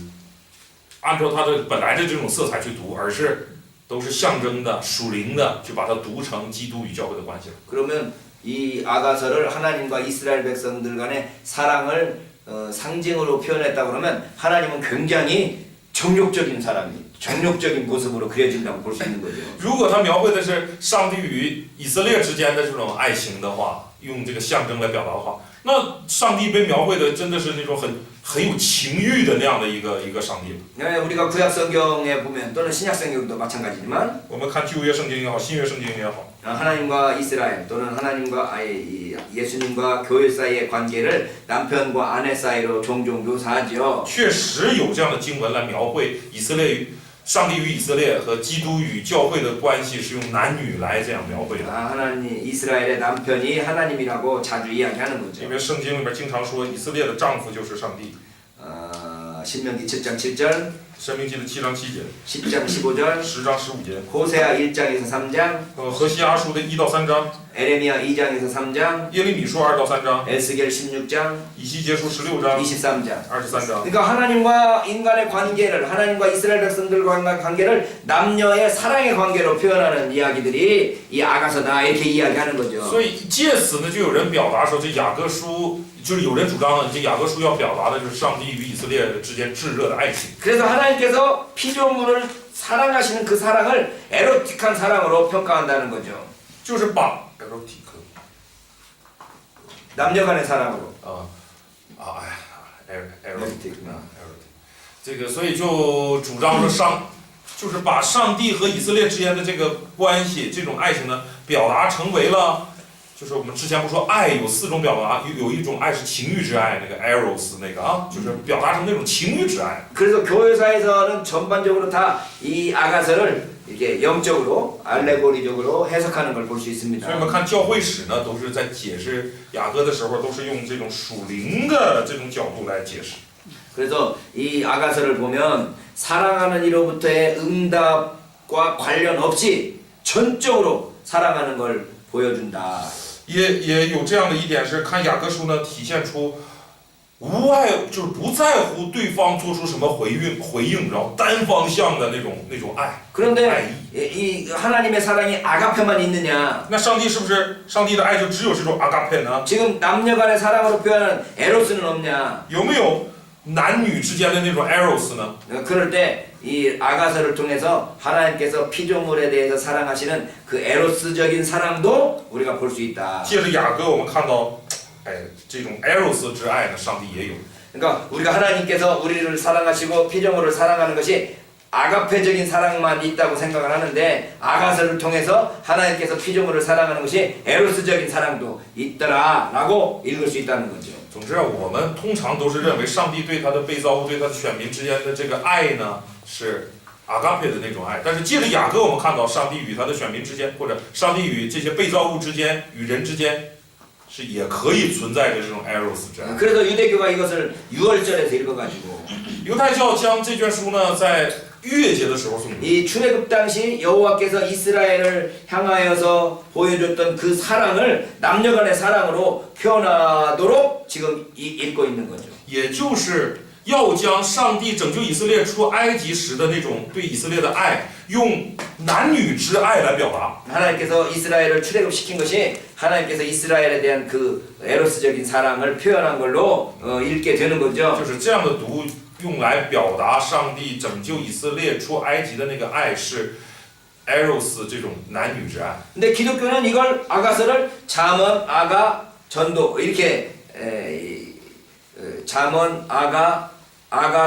按照它的本来的这种色彩去读，而是都是象征的、属灵的，就把它读成基督与教会的关系了。 그러면 이 아가서를 하나님과 이스라엘 백성들 간의 사랑을 상징으로 표현했다 그러면 하나님은 굉장히 정욕적인 사람이 정욕적인 모습으로 그려진다고 볼 수 있는 거죠. 如果他描绘的是上帝与以色列之间的这种爱情的话，用这个象征来表达的话，那上帝被描绘的真的是那种很有情欲的那样的一个上帝。 네, 우리가 구약 성경에 보면 또는 신약 성경도 마찬가지지만 我们看旧约圣经也好，新约圣经也好， 하나님과 이스라엘 또는 하나님과 예수님과 교회 사이의 관계를 남편과 아내 사이로 종종 묘사하죠. 确实有这样的经文来描绘以色列与上帝与以色列和基督与教会的关系，是用男女来这样描绘的。 하나님 이스라엘의 남편이 하나님이라고 자주 이야기하는 거죠. 因为圣经里面经常说以色列的丈夫就是上帝。 신명기 7장 7절, 申命记的7章7节， 10장 15절, 10章15节， 호세아 1장에서 3장, 何西阿书的1到3章， 에레미야 2장에서 3장, 耶利米书2到3章， 에스겔 16장, 以西结书16章、 23장. 23章。 그러니까 하나님과 인간의 관계를 하나님과 이스라엘 백성들과의 관계를 남녀의 사랑의 관계로 표현하는 이야기들이 이 아가서다 이렇게 이야기하는 거죠. 所以借此呢，就有人表达说，这雅各书就是有人主张呢，这雅各书要表达的就是上帝与以色列之间炙热的爱情。 그래서 하나님께서 피조물을 사랑하시는 그 사랑을 에로틱한 사랑으로 평가한다는 거죠. 就是把 erotic 남녀 간의 사랑으로. erotic 这个，所以就主张说就是把上帝和以色列之间的这个关系，这种爱情呢，表达成为了，就是我们之前不说爱有4种表达，有一种爱是情欲之爱，那个 eros 那个啊，就是表达成那种情欲之爱。 그래서 교회사에서는 전반적으로 다 이 아가서를 이렇게 영적으로 알레고리적으로 해석하는 걸 볼 수 所以 있습니다. 我们看教会史呢，都是在解释雅各的时候，都是用这种属灵的这种角度来解释。 그래서 이 아가서를 보면 사랑하는 이로부터의 응답과 관련 없이 전적으로 사랑하는 걸 보여준다. 也有这样的一点是，看雅各书呢，体现出无爱，就是不在乎对方做出什么回应，然后单方向的那种爱。爱 그런데 意。 이 하나님의 사랑이 아가페만 있느냐? 那上帝是不是上帝的爱就只有这种阿嘎佩呢？ 지금 남녀 간의 사랑으로 표현하는 에로스는 없냐? 有没有男女之间的那种 eros 呢？ 그럴 때 이 아가서를 통해서 하나님께서 피조물에 대해서 사랑하시는 그 에로스적인 사랑도 우리가 볼 수 있다. 借着雅各，我们看到，这种 eros 之爱呢，上帝也有。 그러니까 우리가 하나님께서 우리를 사랑하시고 피조물을 사랑하는 것이 아가페적인 사랑만 있다고 생각을 하는데 아가서를 통해서 하나님께서 피조물을 사랑하는 것이 에로스적인 사랑도 있더라라고 읽을 수 있다는 거죠. 总之，我们通常都是认为上帝对他的被造物、对他的选民之间的这个爱呢，是阿嘎佩的那种爱。但是借着雅各，我们看到上帝与他的选民之间，或者上帝与这些被造物之间、与人之间，是也可以存在着这种 eros 之爱。 그래서 유대교가 이것을 6월절에서 읽어가지고 犹太教将这卷书呢，在逾越节的时候诵读。 이 출애굽 당시 여호와께서 이스라엘을 향하여서 보여줬던 그 사랑을 남녀간의 사랑으로 표현하도록 지금 읽고 있는 거죠. 也就是要将上帝拯救以色列出埃及时的那种对以色列的爱，用男女之爱来表达。 하나님께서 이스라엘을 출애굽시킨 것이 하나님께서 이스라엘에 대한 그 에로스적인 사랑을 표현한 걸로 읽게 되는 거죠. 就是这样的读，用来表达上帝拯救以色列出埃及的那个爱是 eros 这种男女之爱。 근데 기독교는 이걸 아가서를 잠언, 아가, 전도 이렇게 잠언, 아가,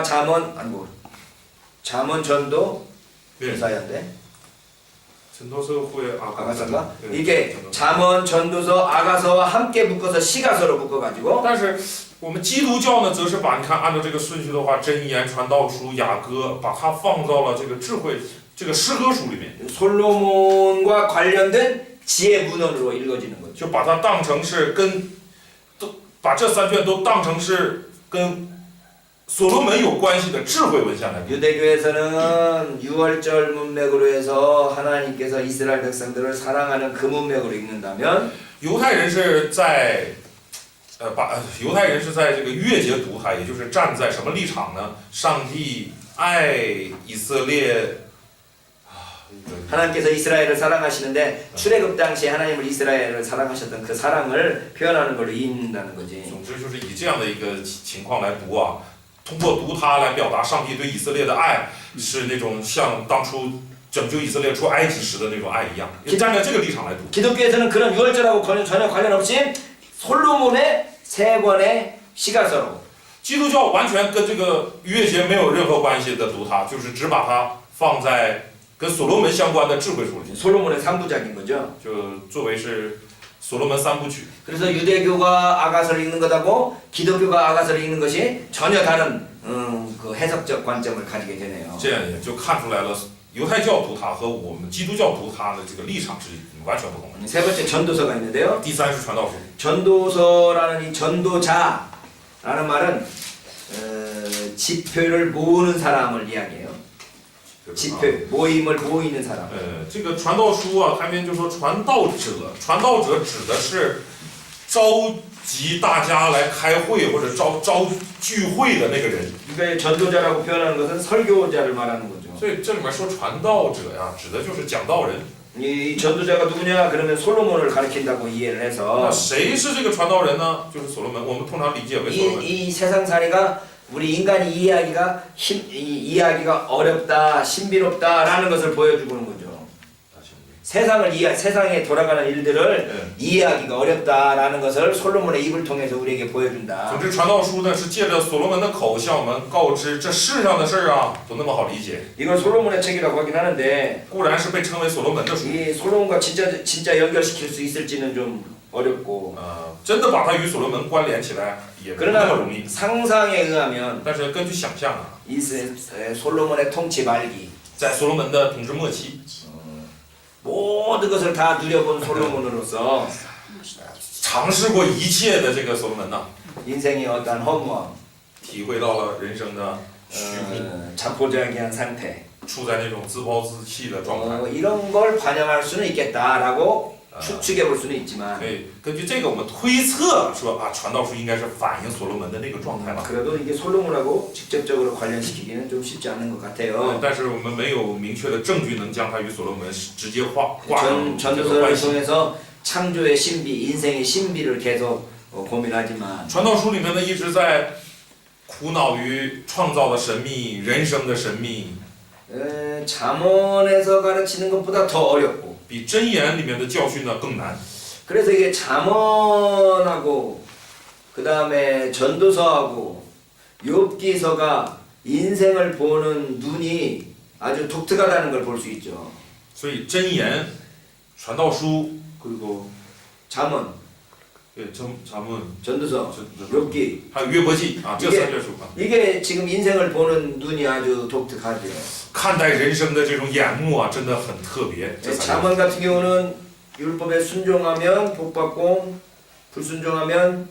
잠언 아니고 잠언, 전도 사이인데 전도서 후에 아가서가 이게 잠언, 전도서, 아가서와 함께 묶어서 시가서로 묶어가지고 但是我们基督教呢，则是把你看按照这个顺序的话，箴言、传道书、雅歌，把它放到了这个智慧这个诗歌书里面， 솔로몬과 관련된 지혜 문헌으로 읽어지는 거죠. 就把它当成是把这3卷都当成是跟所罗门有关系的智慧文献来读。 유대교에서는 유월절 문맥으로 해서 하나님께서 이스라엘 백성들을 사랑하는 그 문맥으로 읽는다면 犹太人是在，犹太人是在这个月节读它，也就是站在什么立场呢？上帝爱以色列， 하나님께서 이스라엘을 사랑하시는데 출애굽 당시에 하나님을 이스라엘을 사랑하셨던 그 사랑을 표현하는 걸로 읽는다는 거지. 总之就是以这样的一个情况来读啊，通过读它来表达上帝对以色列的爱，是那种像当初拯救以色列出埃及时的那种爱一样，站在这个立场来读。 기독교에서는 그런 유월절하고 전혀 관련 없이 솔로몬의 세 권의 시가서로 基督教完全跟这个逾越节没有任何关系的读它，就是只把它放在跟所罗门相关的智慧书里， 솔로몬의 3부작인 거죠. 就作为是所罗门三部曲。 그래서 유대교가 아가서를 읽는 것하고 기독교가 아가서를 읽는 것이 전혀 다른 그 해석적 관점을 가지게 되네요. 这样也就看出来了，犹太教读它和我们基督教读它的这个立场是完全不同的。 세 번째 전도서가 있는데요. 第三是传道书， 전도서라는 이 전도자라는 말은 지표를 모으는 사람을 이야기해요. 지표 모임을 모이는 사람. 这个传道书啊，他们就说传道者，传道者指的是召集大家来开会或者召聚会的那个人。 그러니까 전도자라고 표현하는 것은 설교자를 말하는 거죠. 所以这里面说传道者呀，指的就是讲道人。 이 전도자가 누구냐? 그러면 솔로몬을 가리킨다고 이해를 那 해서 谁是这个传道人呢？就是所罗门，我们通常理解为所罗门。 이 세상살이가 우리 인간이 이해하기가 어렵다, 신비롭다라는 것을 보여주는 거죠. 세상에 돌아가는 일들을 이해하기가 어렵다라는 것을 솔로몬의 입을 통해서 우리에게 보여준다. 总之，传道书呢是借着所罗门的口向我们告知这世上的事儿啊，不那么好理解。 이걸 솔로몬의 책이라고 하긴 하는데 固然是被称为所罗门的书， 이 솔로몬과 진짜 연결시킬 수 있을지는 좀 어렵고 真的把它与所罗门关联起来也不那么 그러나 容易。 상상에 의하면 但是根据想象啊， 이 솔로몬의 통치 말기 在所罗门的统治末期， 모든 것을 다 누려본 솔로몬으로서 尝试过一切的这个所罗门呐、 인생의 어떠한 허무함, 体会到了人生的虚空， 자포자기한 상태 处在那种自暴自弃的状态。 이런 걸 반영할 수는 있겠다라고 추측해 볼 수는 있지만 所以根据这个，我们推测说啊，传道书应该是反映所罗门的那个状态吧。 그래도 이게 솔로몬하고 직접적으로 관련시키기는 좀 쉽지 않은 것 같아요. 但是我们没有明确的证据能将它与所罗门直接挂上这个 전도서를 关系。 통해서 창조의 신비, 인생의 신비를 계속 고민하지만 传道书里面呢一直在苦恼于创造的神秘、人生的神秘， 잠언에서 가르치는 것보다 더 어렵고 比箴言里面的教训呢更难。 그래서 이게 잠언하고 그 다음에 전도서하고 욥기서가 인생을 보는 눈이 아주 독특하다는 걸 볼 수 있죠. 所以箴言、传道书그리고 잠언, 잠언, 전도서, 욥기 还有约伯记啊，这三卷书啊， 이게 지금 인생을 보는 눈이 아주 독특하죠. 看待人生的这种眼目啊，真的很特别。这三卷 잠언 같은 경우는 율법에 순종하면 복 받고 불순종하면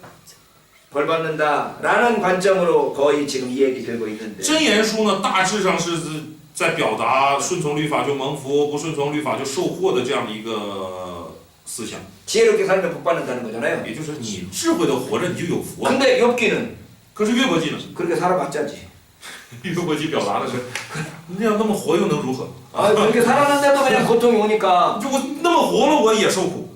벌 받는다라는 관점으로 거의 지금 이 얘기 들고 있는데 箴言书呢，大致上是在表达顺从律法就蒙福，不顺从律法就受祸的这样的一个思想。 지혜롭게 살면 복 받는다는 거잖아요. 也就是你智慧的活着，你就有福啊。 근데 욥기는 可是约伯记呢？ 그렇게 살아봤자지. 约伯记表达的是，那样那么活又能如何？ 아 그렇게 살았는데도 그냥 고통이 오니까 就我那么活了，我也受苦。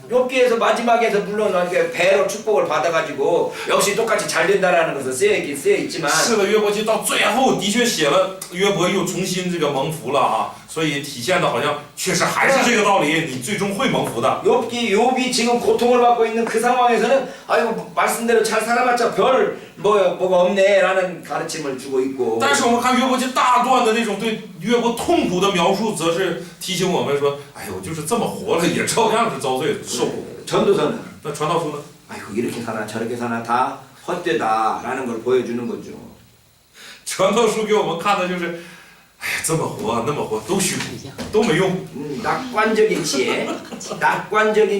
욥기에서 마지막에서 물론 이렇게 배로 축복을 받아가지고 역시 똑같이 잘 된다라는 것은 쓰여 있지만 是的，约伯记到最后的确写了约伯又重新这个蒙福了啊，所以体现的好像确实还是这个道理，你最终会蒙福的。 욥이 지금 고통을 받고 있는 그 상황에서는 아이고 말씀대로 잘 살아봤자 별 뭐가 없네라는 가르침을 주고 있고 但是我们看约伯记大段的那种对约伯痛苦的描述，则是提醒我们说，哎呦，就是这么活了，也照样是遭罪受苦。 전도서는 那传道书呢？ 아이고 이렇게 사나 저렇게 사나 다 헛되다라는 걸 보여주는 거죠. 传道书给我们看的就是，哎呀，这么活那么活都虚苦，都没用。 낙관적인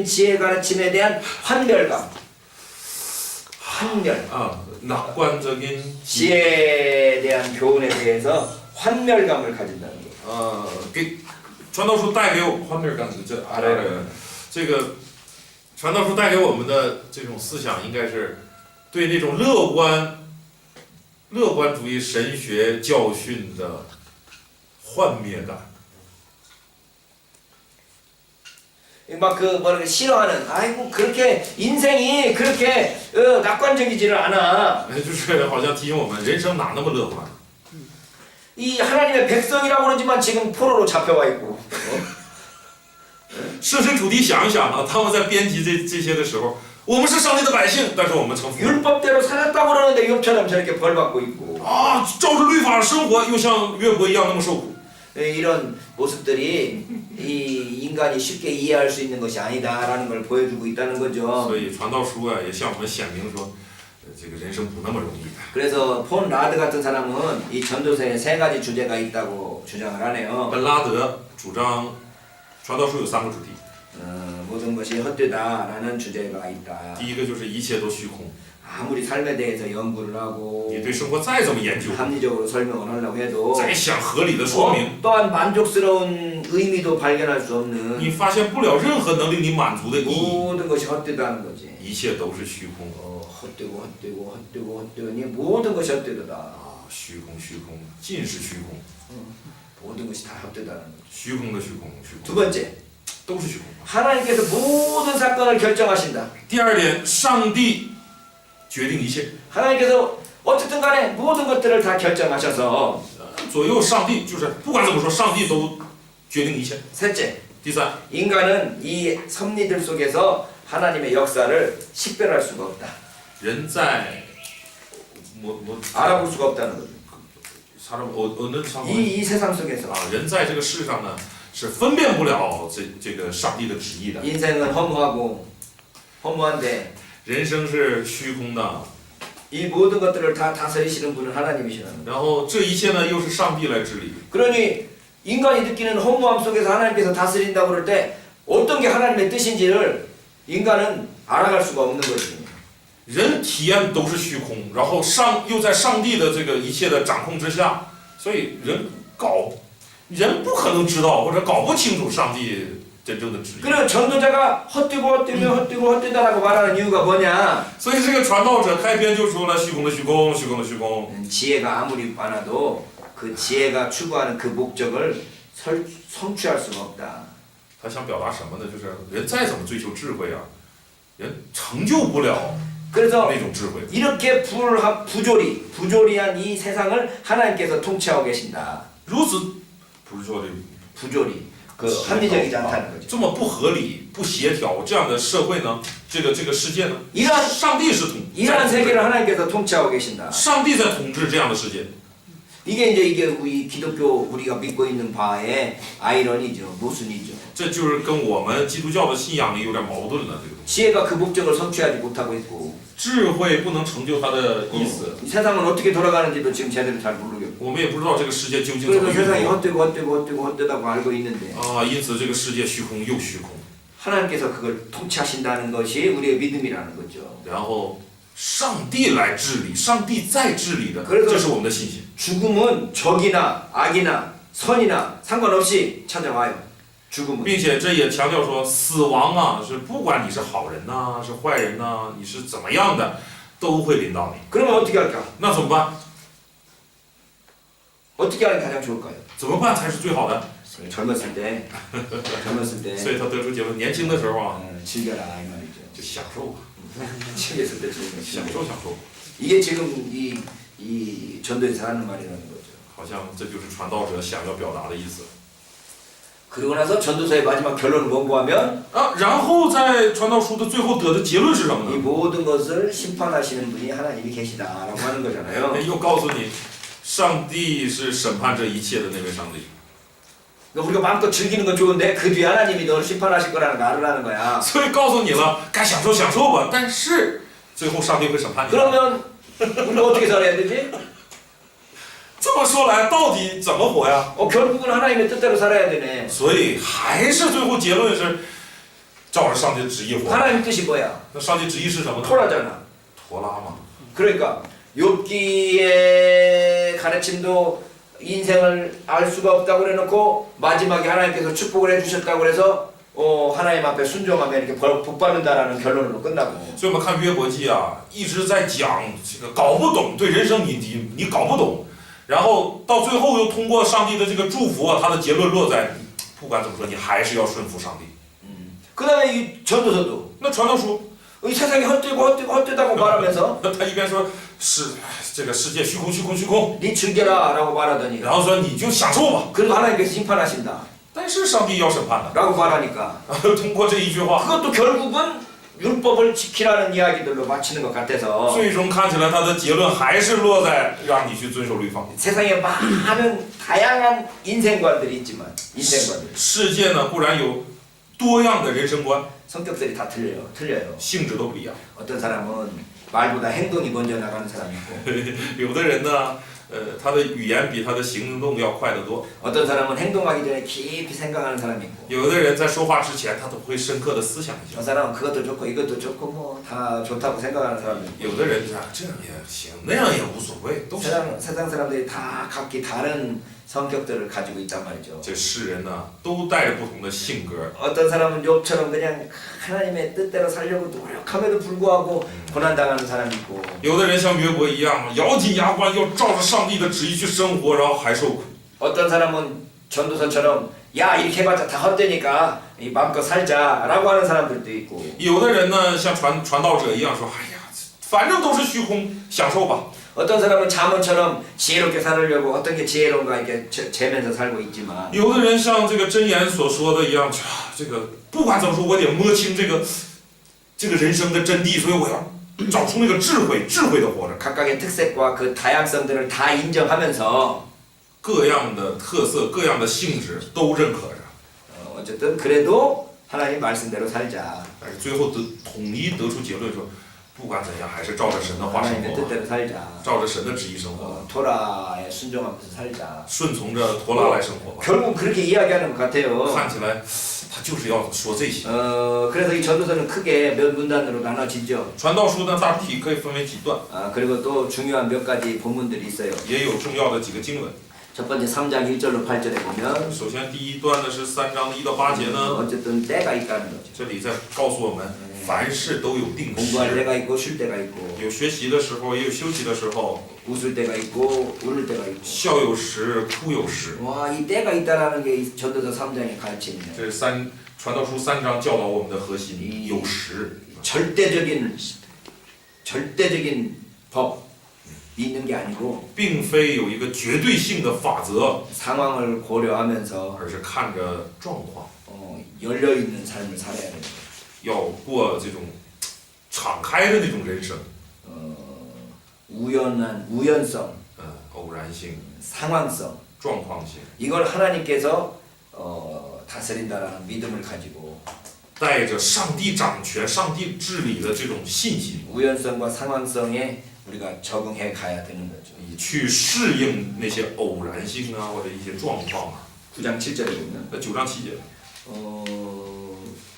지혜 가르침에 대한 환멸감. 환멸. 啊， 낙관적인 지혜에 대한 교훈에 대해서 환멸감을 가진다는 거. 给传道书带给我换面感这这个传道书带给我们的这种思想，应该是对那种乐观主义神学教训的幻灭感。 막 그 뭐랄까 싫어하는 아이고 그렇게 인생이 그렇게 낙관적이지를 않아. 就是好像提醒我们，人生哪那么乐观？ 이 하나님의 백성이라고 그러지만 지금 포로로 잡혀와 있고. 设身处地想一想啊，他们在编辑这些的时候，我们是上帝的百姓，但是我们成佛 율법대로 살았다고 그러는데 욥처럼 저렇게 벌 받고 있고. 啊，照着律法生活，又像约伯一样那么受苦。 이런 모습들이 이 인간이 쉽게 이해할 수 있는 것이 아니다라는 걸 보여주고 있다는 거죠. 所以传道书啊，也向我们显明说，这个人生不那么容易的。 그래서 폰 라드 같은 사람은 이 전도서에 세 가지 주제가 있다고 주장을 하네요. 本拉德主张传道书有3个主题， 모든 것이 헛되다라는 주제가 있다. 第一个就是一切都虚空， 아무리 삶에 대해서 연구를 하고 你对生活再怎么研究， 합리적으로 설명을 하려고 해도 再想合理的说明， 또한 만족스러운 의미도 발견할 수 없는 你发现不了任何能令你满足的意义， 모든 것이 헛되다는 거지. 一切都是虚空。 헛되고 이 모든 것이 헛되다. 啊，虚空，尽是虚空， 모든 것이 다 헛되다는 거지. 虚空的虚空，虚 두 空 번째, 都是虚空。 하나님께서 모든 사건을 결정하신다. 第二点，上帝决定一切， 하나님께서 어쨌든 간에 모든 것들을 다 결정하셔서 左右上帝就是不管怎么说，上帝都决定一切。 셋째, 第三， 인간은 이 섭리들 속에서 하나님의 역사를 식별할 수가 없다. 人在我 알아볼 수가 없다는 거죠. 사람 어느 상황 이 세상 속에서 啊，人在这个世上呢是分辨不了这个上帝的旨意的。 인생은 허무한데 人生是虚空的， 이 모든 것들을 다 다스리시는 분은 하나님이시라는 거예요. 然后这一切呢又是上帝来治理。 그러니 인간이 느끼는 허무함 속에서 하나님께서 다스린다고 그럴 때 어떤 게 하나님의 뜻인지를 인간은 알아갈 수가 없는 거지. 人体验都是虚空，然后又在上帝的这个一切的掌控之下，所以人不可能知道或者搞不清楚上帝真正的旨意。 그리고 전도자가 헛되다라고 말하는 이유가 뭐냐? 所以这个传道者开篇就说了虚空的虚空，虚空的虚空。 지혜가 아무리 많아도 그 지혜가 추구하는 그 목적을 성취할 수가 없다. 他想表达什么呢？就是人再怎么追求智慧啊，人成就不了 그래서 那种智慧。 이렇게 부조리한 이 세상을 하나님께서 통치하고 계신다. 如此不是说的 부조리, 그 합리적이지 않다는 거죠. 这么不合理、不协调这样的社会呢？这个世界呢？ 上帝是 이러한 세계를 하나님께서 통치하고 계신다. 上帝在统治这样的世界。 이게 우리 기독교 우리가 믿고 있는 바의 아이러니죠, 모순이죠. 这就是跟我们基督教的信仰里有点矛盾了。这个 지혜가 그 목적을 성취하지 못하고 있고, 智慧不能成就它的意思， 이 세상은 어떻게 돌아가는지도 지금 제대로 잘 모르겠고. 我们也不知道这个世界究竟怎么 그래서 运 세상이 作 헛되다고 알고 있는데 啊！因此这个世界虚空又虚空， 하나님께서 그걸 통치하신다는 것이 우리의 믿음이라는 거죠. 然后上帝来治理，上帝在治理的， 그래서 这是我们的信心。 죽음은 적이나 악이나 선이나 상관없이 찾아와요. 죽음은. 并且这也强调说，死亡啊是不管你是好人呐、是坏人呐、你是怎么样的，都会临到你。 그러면 어떻게 할까? 那怎么办？ 어떻게 하는 게 가장 좋을까요? 怎么办才是最好的？ 젊었을 때, 所以他得出结论：年轻的时候啊， 즐겨라 이 말이죠. 就享受吧， 즐겼을 때 즐겨. 享受享受。 이게 지금 이 전도에서 하는 말이라는 거죠. 好像这就是传道者想要表达的意思。 그러고 나서 전도서의 마지막 결론은 뭔고 하면 啊，然后在传道书的最后得的结论是什么 이 呢？ 모든 것을 심판하시는 분이 하나님이 계시다라고 하는 거잖아요. 又告诉你，上帝是审判这一切的那位上帝。 그러니까 우리가 마음껏 즐기는 건 좋은데 그 뒤에 하나님이 너를 심판하실 거라는 거 알으라는 거야. 所以告诉你了，该享受享受吧，但是最后上帝会审判你的。 그러면 우리가 어떻게 살아야 되지? 这么说来，到底怎么活呀？ 결국은 하나님의 뜻대로 살아야 되네. 所以还是最后结论是照着上帝的旨意活。 하나님 뜻이 뭐야? 那上帝旨意是什么呢？ 토라잖아. 陀拉嘛。 그러니까 욥기의 가르침도 인생을 알 수가 없다고 그래놓고 마지막에 하나님께서 축복을 해주셨다고 그래서 하나님 앞에 순종하면 이렇게 복 받는다라는 결론으로 끝나고. 所以我们看约伯记啊，一直在讲这个搞不懂，对人生你搞不懂，然后到最后又通过上帝的这个祝福啊，他的结论落在，不管怎么说，你还是要顺服上帝。 그 다음에 이 전도서도 那传道书， 이 세상이 헛되다고 말하면서 他一边说这个世界虚空虚空虚空， 네 즐겨라 라고 말하더니 然后说你就享受吧， 그래도 하나님께서 심판하신다 但是上帝要审判的。 라고 말하니까 通过这一句话， 그것도 결국은 율법을 지키라는 이야기들로 마치는 것 같아서 最终看起来他的结论还是落在让你去遵守律法。 세상에 많은 다양한 인생관들이 있지만 인생관들 世界呢固然有多样的人生观， 성격들이 다 틀려요. 性质都不一样。 어떤 사람은 말보다 행동이 먼저 나가는 사람이 있고 有的人呢，他的语言比他的行动要快得多。 어떤 사람은 행동하기 전에 깊이 생각하는 사람이 있고 有的人在说话之前，他都会深刻的思想一 저 下。 사람은 그것도 좋고 이것도 좋고 뭐 다 좋다고 생각하는 사람이 있고 有的人啊，这样也行，那样也无所谓，都是。 세상 사람들이 다 각기 다른 성격들을 가지고 있단 말이죠. 这世人呢，都带着不同的性格。 어떤 사람은 욥처럼 그냥 하나님의 뜻대로 살려고 노력함에도 불구하고 고난당하는 사람이 있고 有的人像约伯一样，咬紧牙关要照着上帝的旨意去生活，然后还受苦。 어떤 사람은 전도서처럼 야 이렇게 해봤자 다 헛되니까 이 마음껏 살자라고 하는 사람들도 있고 有的人呢，像传道者一样说，哎呀，反正都是虚空，享受吧。 어떤 사람은 잠언처럼 지혜롭게 살으려고 어떤 게 지혜로운가 이렇게 재면서 살고 있지만 有的人像这个箴言所说的一样，这个不管怎么说，我得摸清这个人生的真谛，所以我要找出那个智慧的活着。 각각의 특색과 그 다양성들을 다 인정하면서 各样的特色、各样的性质都认可着， 어쨌든 그래도 하나님 말씀대로 살자. 但是最后统一得出结论说，不管怎样，还是照着神的话生 하나님의 活， 뜻대로 살자. 照着神的旨意生活， 토라에 순종하면서 살자. 顺从着托拉来生活吧。 결국 그렇게 이야기하는 것 같아요. 看起来他就是要说这些。 그래서 이 전도서는 크게 몇 문단으로 나눠지죠. 传道书呢，大体可以分为几段， 그리고 또 중요한 몇 가지 본문들이 있어요. 也有重要的几个经文。 첫 번째 3장 1절로 8절에 보면 首先第一段呢是3章的1到8节呢， 어쨌든 때가 있다는 거죠. 这里在告诉我们，凡事都有定 공부할 时， 때가 있고 쉴 때가 있고 有学习的时候，也有休息的时候， 웃을 때가 있고 울을 때가 있고 笑有时，哭有时。 와, 이 때가 있다라는 게 이 전도서 3장의 가르침이에요. 这是传道书3章教导我们的核心，有时。 절대적인 법이 있는 게 아니고 并非有一个绝对性的法则， 상황을 고려하면서 而是看着状况， 열려 있는 삶을 살아야 돼요. 要过这种敞开的那种人生。 우연성, 偶然性、 상황성 状况性， 이걸 하나님께서 다스린다라는 믿음을 가지고 带着上帝掌权、上帝治理的这种信心， 우연성과 상황성에 우리가 적응해 가야 되는 거죠. 你去适应那些偶然性啊，或者一些状况啊。 9장 7절에 보면 那9章7节，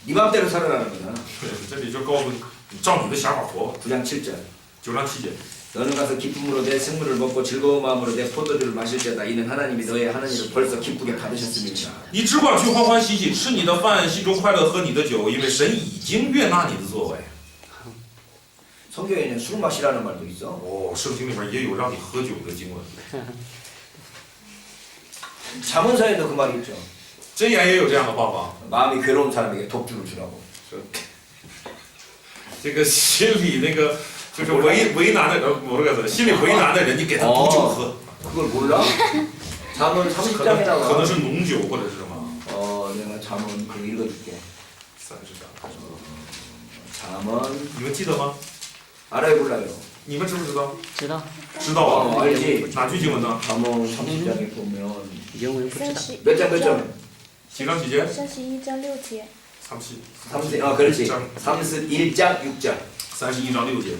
네 맘대로 살아라는 거잖아. 这里就告诉你，你照你的想法活吧。 9장 7절 9章7节， 너는 가서 기쁨으로 내 생물을 먹고 즐거운 마음으로 내 포도주를 마실 때다. 이는 하나님이 너의 하나님을 벌써 기쁘게 받으셨습니다. 你只管去欢欢喜喜，吃你的饭，心中快乐，喝你的酒，因为神已经悦纳你的作为。 성경에는 술 마시라는 말도 있어. 哦，圣经里面也有让你喝酒的经文， 잠언서에도 그 말이 있죠. 箴言也有这样的话吗？ 마음이 괴로운 사람에게 독주를 주라고. 这个心里那个就是为难的人，我这个心里为难的人，你给他毒酒喝， 그걸 몰라? 잠언 可 30장에 能 나와. 是浓酒或者是什么。 내가 잠언 그거 읽어줄게. 30章， 잠언 你们记得吗？ 알아요 몰라요? 你们知不知道？知道，知道啊。 알지. 哪句经文呢？ 잠언 30장에 보면 原文不知道。 몇 장 몇 장? 几章几节31章6节， 그렇지. 31장 6장. 31章6节。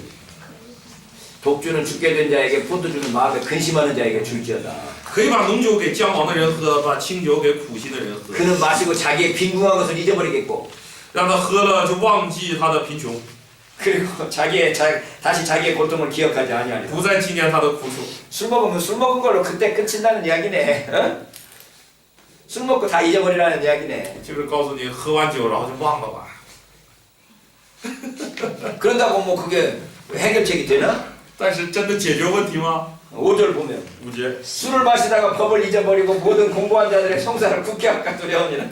독주는 죽게 된 자에게 포도주는 마음에 근심하는 자에게 줄지어다. 可以把浓酒给将亡的人喝，把清酒给苦心的人喝， 그는 마시고 자기의 빈궁한 것을 잊어버리겠고 让他喝了就忘记他的贫穷， 그리고 다시 자기의 고통을 기억하지 아니하리라. 不再纪念他的苦楚。 술 먹으면 술 먹은 걸로 그때 끝인다는 이야기네. 어? 술 먹고 다 잊어버리라는 이야기네. 就是告诉你，喝完酒然后就忘了吧。 그런다고 뭐 그게 해결책이 되나? 但是真的解决问题吗？ 5절 보면 五节， 술을 마시다가 법을 잊어버리고 모든 공고한 자들의 성사를 굳게 합각하려니라.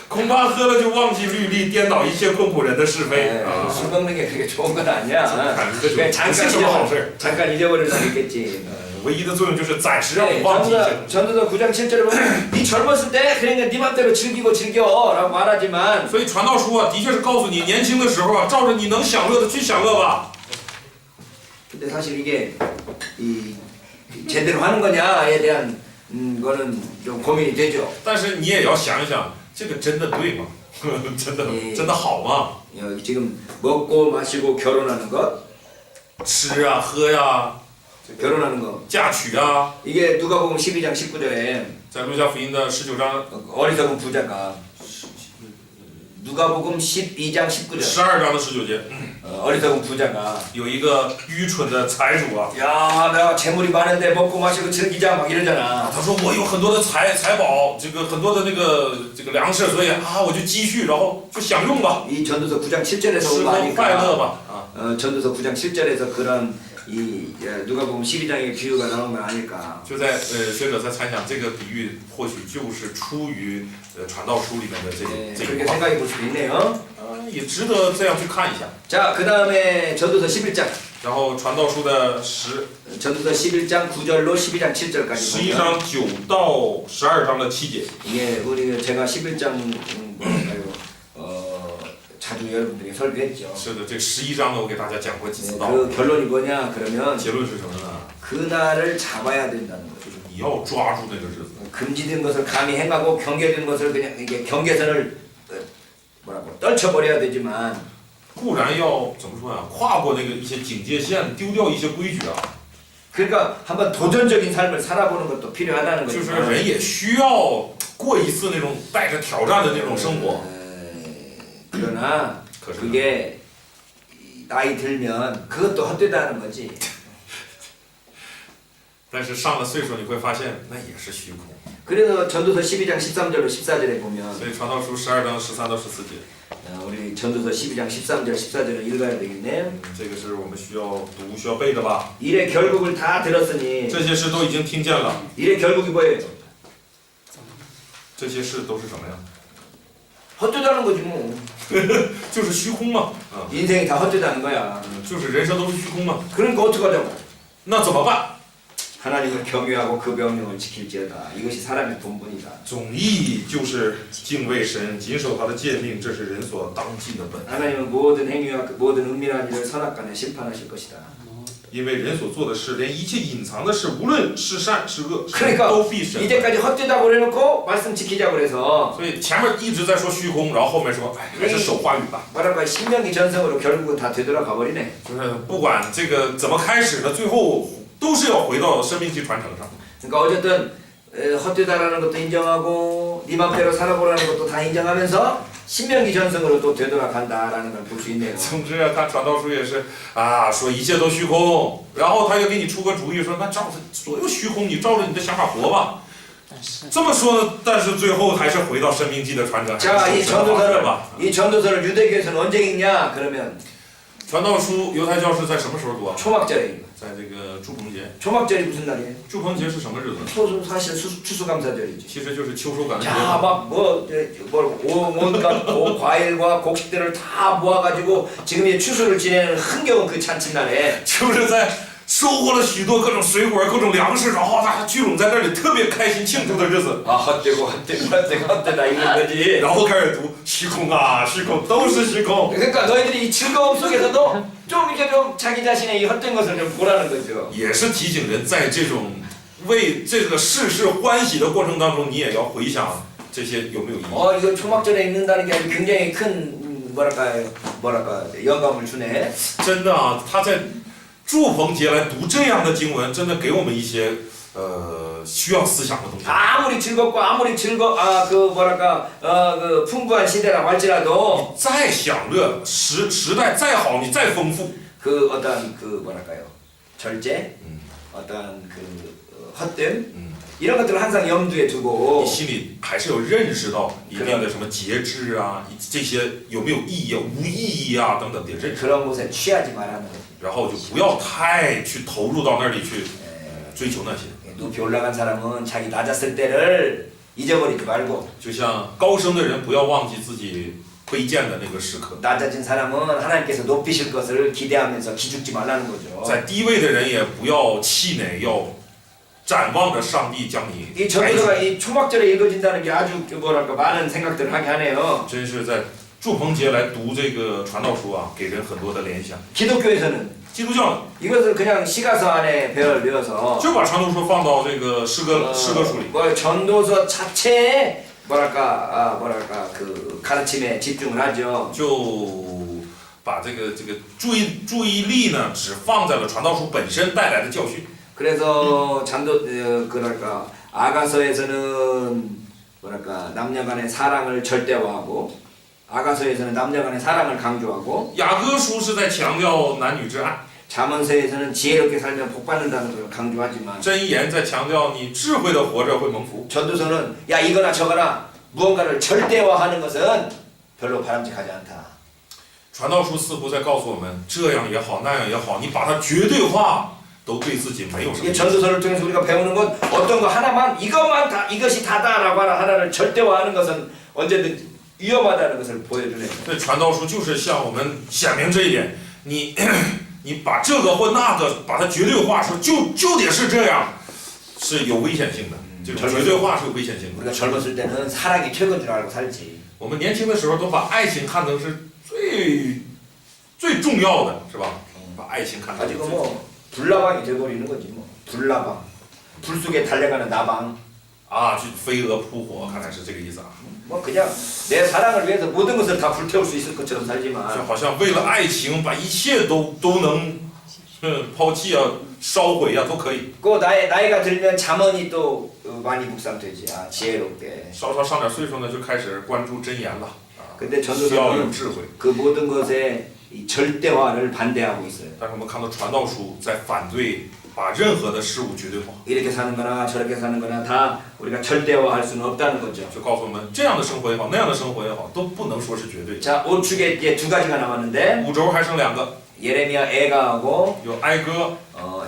恐怕喝了就忘记律例，颠倒一切困苦人的是非啊！ 술 먹는 게 그게 좋은 건 아니야. 这 그냥 是什么好事？ 잠깐 잊어버릴 수 있겠지. 唯一的作用就是暂时让你忘记一些。 전도서 9장 7절에 보면 네 젊었을 때 그러니까 네 맘대로 즐겨라고 말하지만 所以传道书啊，的确是告诉你，年轻的时候啊，照着你能享乐的去享乐吧。 근데 사실 이게 제대로 하는 거냐에 대한 거는 좀 고민이 되죠. 但是你也要想一想，这个真的对吗？真的好吗？ 여기 지금 먹고 마시고 결혼하는 것, 吃啊，喝呀、 결혼하는 거 嫁娶啊， 이게 누가복음 12장 19절에 在路加福音的19章、 어리석은 부자가 누가복음 12장 19절 12章的19节， 어리석은 부자가 有一个愚蠢的财主啊， 야 내가 재물이 많은데 먹고 마시고 즐기자 막 이러잖아. 他说我有很多的财宝，这个很多的这个粮食，所以啊，我就积蓄，然后就享用吧， 이 전도서 9장 7절에서 吃 온 거 喝快乐 아니까 吧啊。 전도서 9장 7절에서 그런 누가복음 12장의 비유가 나온 건 아닐까. 就在学者在猜想，这个比喻或许就是出于传道书里面的这 그렇게 一话， 생각해 볼 수도 있네요. 也值得这样去看一下。 자, 그 다음에 전도서 11장. 然后传道书的전도서 11장 9절로 12장 7절까지 11 보면 章9到12章的7节， 이게 우리 제가 11장 자주 여러분들이 설교했죠. 是的，这11章呢，我给大家讲过几次道。 그 결론이 뭐냐 그러면 结论是什么呢？ 그날을 잡아야 된다는 거죠. 就是你要抓住那个日子， 금지된 것을 감히 행하고 경계된 것을 그냥 이게 경계선을 뭐라고 떨쳐버려야 되지만 固然要怎么说呀？跨过那个一些警戒线，丢掉一些规矩啊。 그러니까 한번 도전적인 삶을 살아보는 것도 필요하다는 就 거죠. 是人也需要过一次那种带着挑战的那种生活。 그러나 可是呢， 그게 나이 들면 그것도 헛되다는 거지. 但是上了岁数，你会发现那也是虚空。 그래서 전도서 12장 13절로 14절에 보면 所以传道书12章13到14节， 우리 전도서 12장 13절 14절을 읽어야 되겠네. 这个是我们需要读、需要背的吧？ 일의 결국을 다 들었으니 这些事都已经听见了， 일의 결국이 뭐예요? 这些事都是什么呀？ 헛되다는 거지 뭐. 就是虚空嘛，啊， 인생이 다 헛되다는 거야. 就是人生都是虚空嘛。 그러니까 어떡하자고? 那怎么办？ 하나님을 경외하고 그 명령을 지킬지어다. 이것이 사람의 본분이다. 总义就是敬畏神，谨守他的诫命，这是人所当尽的本。 하나님은 모든 행위와 모든 은밀한 일을 선악간에 심판하실 것이다. 因为人所做的事，连一切隐藏的事，无论是善是恶，神 그러니까 都必审判。 이제까지 헛되다고 그래놓고 말씀 지키자고 그래서 所以前面一直在说虚空，然后后面说，哎，还是守话语吧。 뭐랄까 신명기 전성으로 결국은 다 되돌아가 버리네. 就是不管这个怎么开始的，最后都是要回到生命记传承上。 그러니까 어쨌든 헛되다라는 것도 인정하고 네 맘대로 살아보라는 것도 다 인정하면서 신명기 전성으로 또 되돌아간다라는 걸 볼 수 있네요. 总之啊，看传道书也是啊，说一切都虚空，然后他又给你出个主意，说那照着所有虚空，你照着你的想法活吧。这么说呢，但是最后还是回到生命记的传承，还 자, 是 이 守神的法则 전도서를 吧。 이 전도서를 유대교에서는 언제 읽냐? 그러면 传道书犹太教是在什么时候读啊？ 초막절에 읽어. 在这个祝棚节。 초막절이 무슨 날이에요? 祝棚节是什么日子？ 사실 추수감사절이지. 其实就是秋收感恩节。 야, 온갖 과일과 곡식들을 다 모아가지고 지금 이 추수를 지내는 흥겨운 그 잔칫날에 就是在收获了许多各种水果、各种粮食，然后大家聚拢在这里，特别开心庆祝的日子。 아 헛되다 이런 거지. 然后开始读虚空啊，虚空都是虚空。 그러니까 너희들이 이 즐거움 속에서도 좀 이렇게 좀 자기 자신의 이 헛된 것을 좀 보라는 거죠. 也是提醒人，在这种为这个世事欢喜的过程当中，你也要回想这些有没有意义。 이거 초막절에 읽는다는 게 아주 굉장히 큰 뭐랄까 영감을 주네. 真的啊，他在祝棚节来读这样的经文，真的给我们一些需要思想的东西。 아무리 즐겁고 아무리 그 풍부한 시대라고 할지라도 再享乐，时代再好，你再丰富， 그 어떤 그 뭐랄까요 절제, 음. 어떤 그 헛됨 이런 것들을 항상 염두에 你 두고 心里还是要认识到一定的什么节制啊，这些有没有意义啊、无意义啊等等得认识， 그런 곳에 취하지 말라는 거죠. 然后就不要太去投入到那里去追求那些。 높이 올라간 사람은 자기 낮았을 때를 잊어버리지 말고 就像高升的人，不要忘记自己卑贱的那个时刻； 낮아진 사람은 하나님께서 높이실 것을 기대하면서 기죽지 말라는 거죠. 在低位的人也不要气馁，要展望着上帝将你 이 抬起。 전도서가 이 초막절에 읽어진다는 게 아주 뭐랄까 많은 생각들을 하게 하네요. 真是在祝棚节来读这个传道书啊，给人很多的联想。 기독교에서는 基督教 이것을 그냥 시가서 안에 배열되어서 就把传道书放到这个诗歌书里， 뭐 전도서 자체에 뭐랄까 그 가르침에 집중을 하죠. 就把这个注意力呢，只放在了传道书本身带来的教训。 그래서 그랄까 아가서에서는 뭐랄까 남녀간의 사랑을 절대화하고 아가서에서는 남녀간의 사랑을 강조하고 雅歌书是在强调男女之爱， 잠언서에서는 지혜롭게 살면 복 받는다는 걸 강조하지만 箴言在强调你智慧的活着会蒙福。 전도서는 야 이거나 저거나 무언가를 절대화하는 것은 별로 바람직하지 않다. 传道书似乎在告诉我们，这样也好，那样也好，你把它绝对化，都对自己没有什么 이 益。 전도서를 통해서 우리가 배우는 건 어떤 거 하나만 이것만 다 이것이 다다라고 하나를 절대화하는 것은 언제든지 위험하다는 것을 보여주네요. 这传道书就是向我们显明这一点，你把这个或那个把它绝对化，说就得是这样，是有危险性的。这种绝对化是有危险性的。 우리가 젊었을 때는 사랑이 최고인 줄 알고 살지. 我们年轻的时候都把爱情看成是最重要的，是吧？把爱情看成是 가지고 最。 뭐 불나방이 돼버리는 거지 뭐. 불나방. 불 속에 달려가는 나방. 啊，去飞蛾扑火，看来是这个意思啊。 뭐 그냥 내 사랑을 위해서 모든 것을 다 불태울 수 있을 것처럼 就 살지만 好像为了爱情，把一切都能，抛弃啊、烧毁啊，都可以。 그 나이가 들면 잠언이 또 많이 묵상되지. 아 지혜롭게. 稍稍上点岁数呢，就开始关注真言了。 근데 需要有 전도서는 智慧。 그 모든 것에 이 절대화를 반대하고 있어요. 但是我们看到传道书在反对把任何的事物绝对化， 이렇게 사는 거나 저렇게 사는 거나 다 우리가 절대화할 수는 없다는 거죠. 就告诉我们这样的生活也好，那样的生活也好，都不能说是绝对。 자, 우측에 이제 두 가지가 남았는데 五轴还剩两个， 예레미야 애가하고 有哀歌，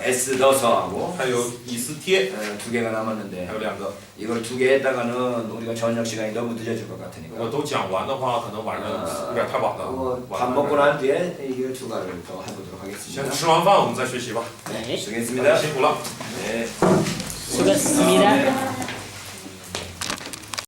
에스더서하고 还有以斯帖， 두 개가 남았는데 还有两个。 이걸 두 개 했다가는 우리가 저녁 시간이 너무 늦어질 것 如果 같으니까 都讲完的话，可能晚上有点太晚了。 밥 먹고 난 뒤에 이 두 가지를 더 해보도록 先 하겠습니다. 吃完饭我们再学习吧。 네, 大家 수고했습니다. 辛苦了。 네. 수고하셨습니다.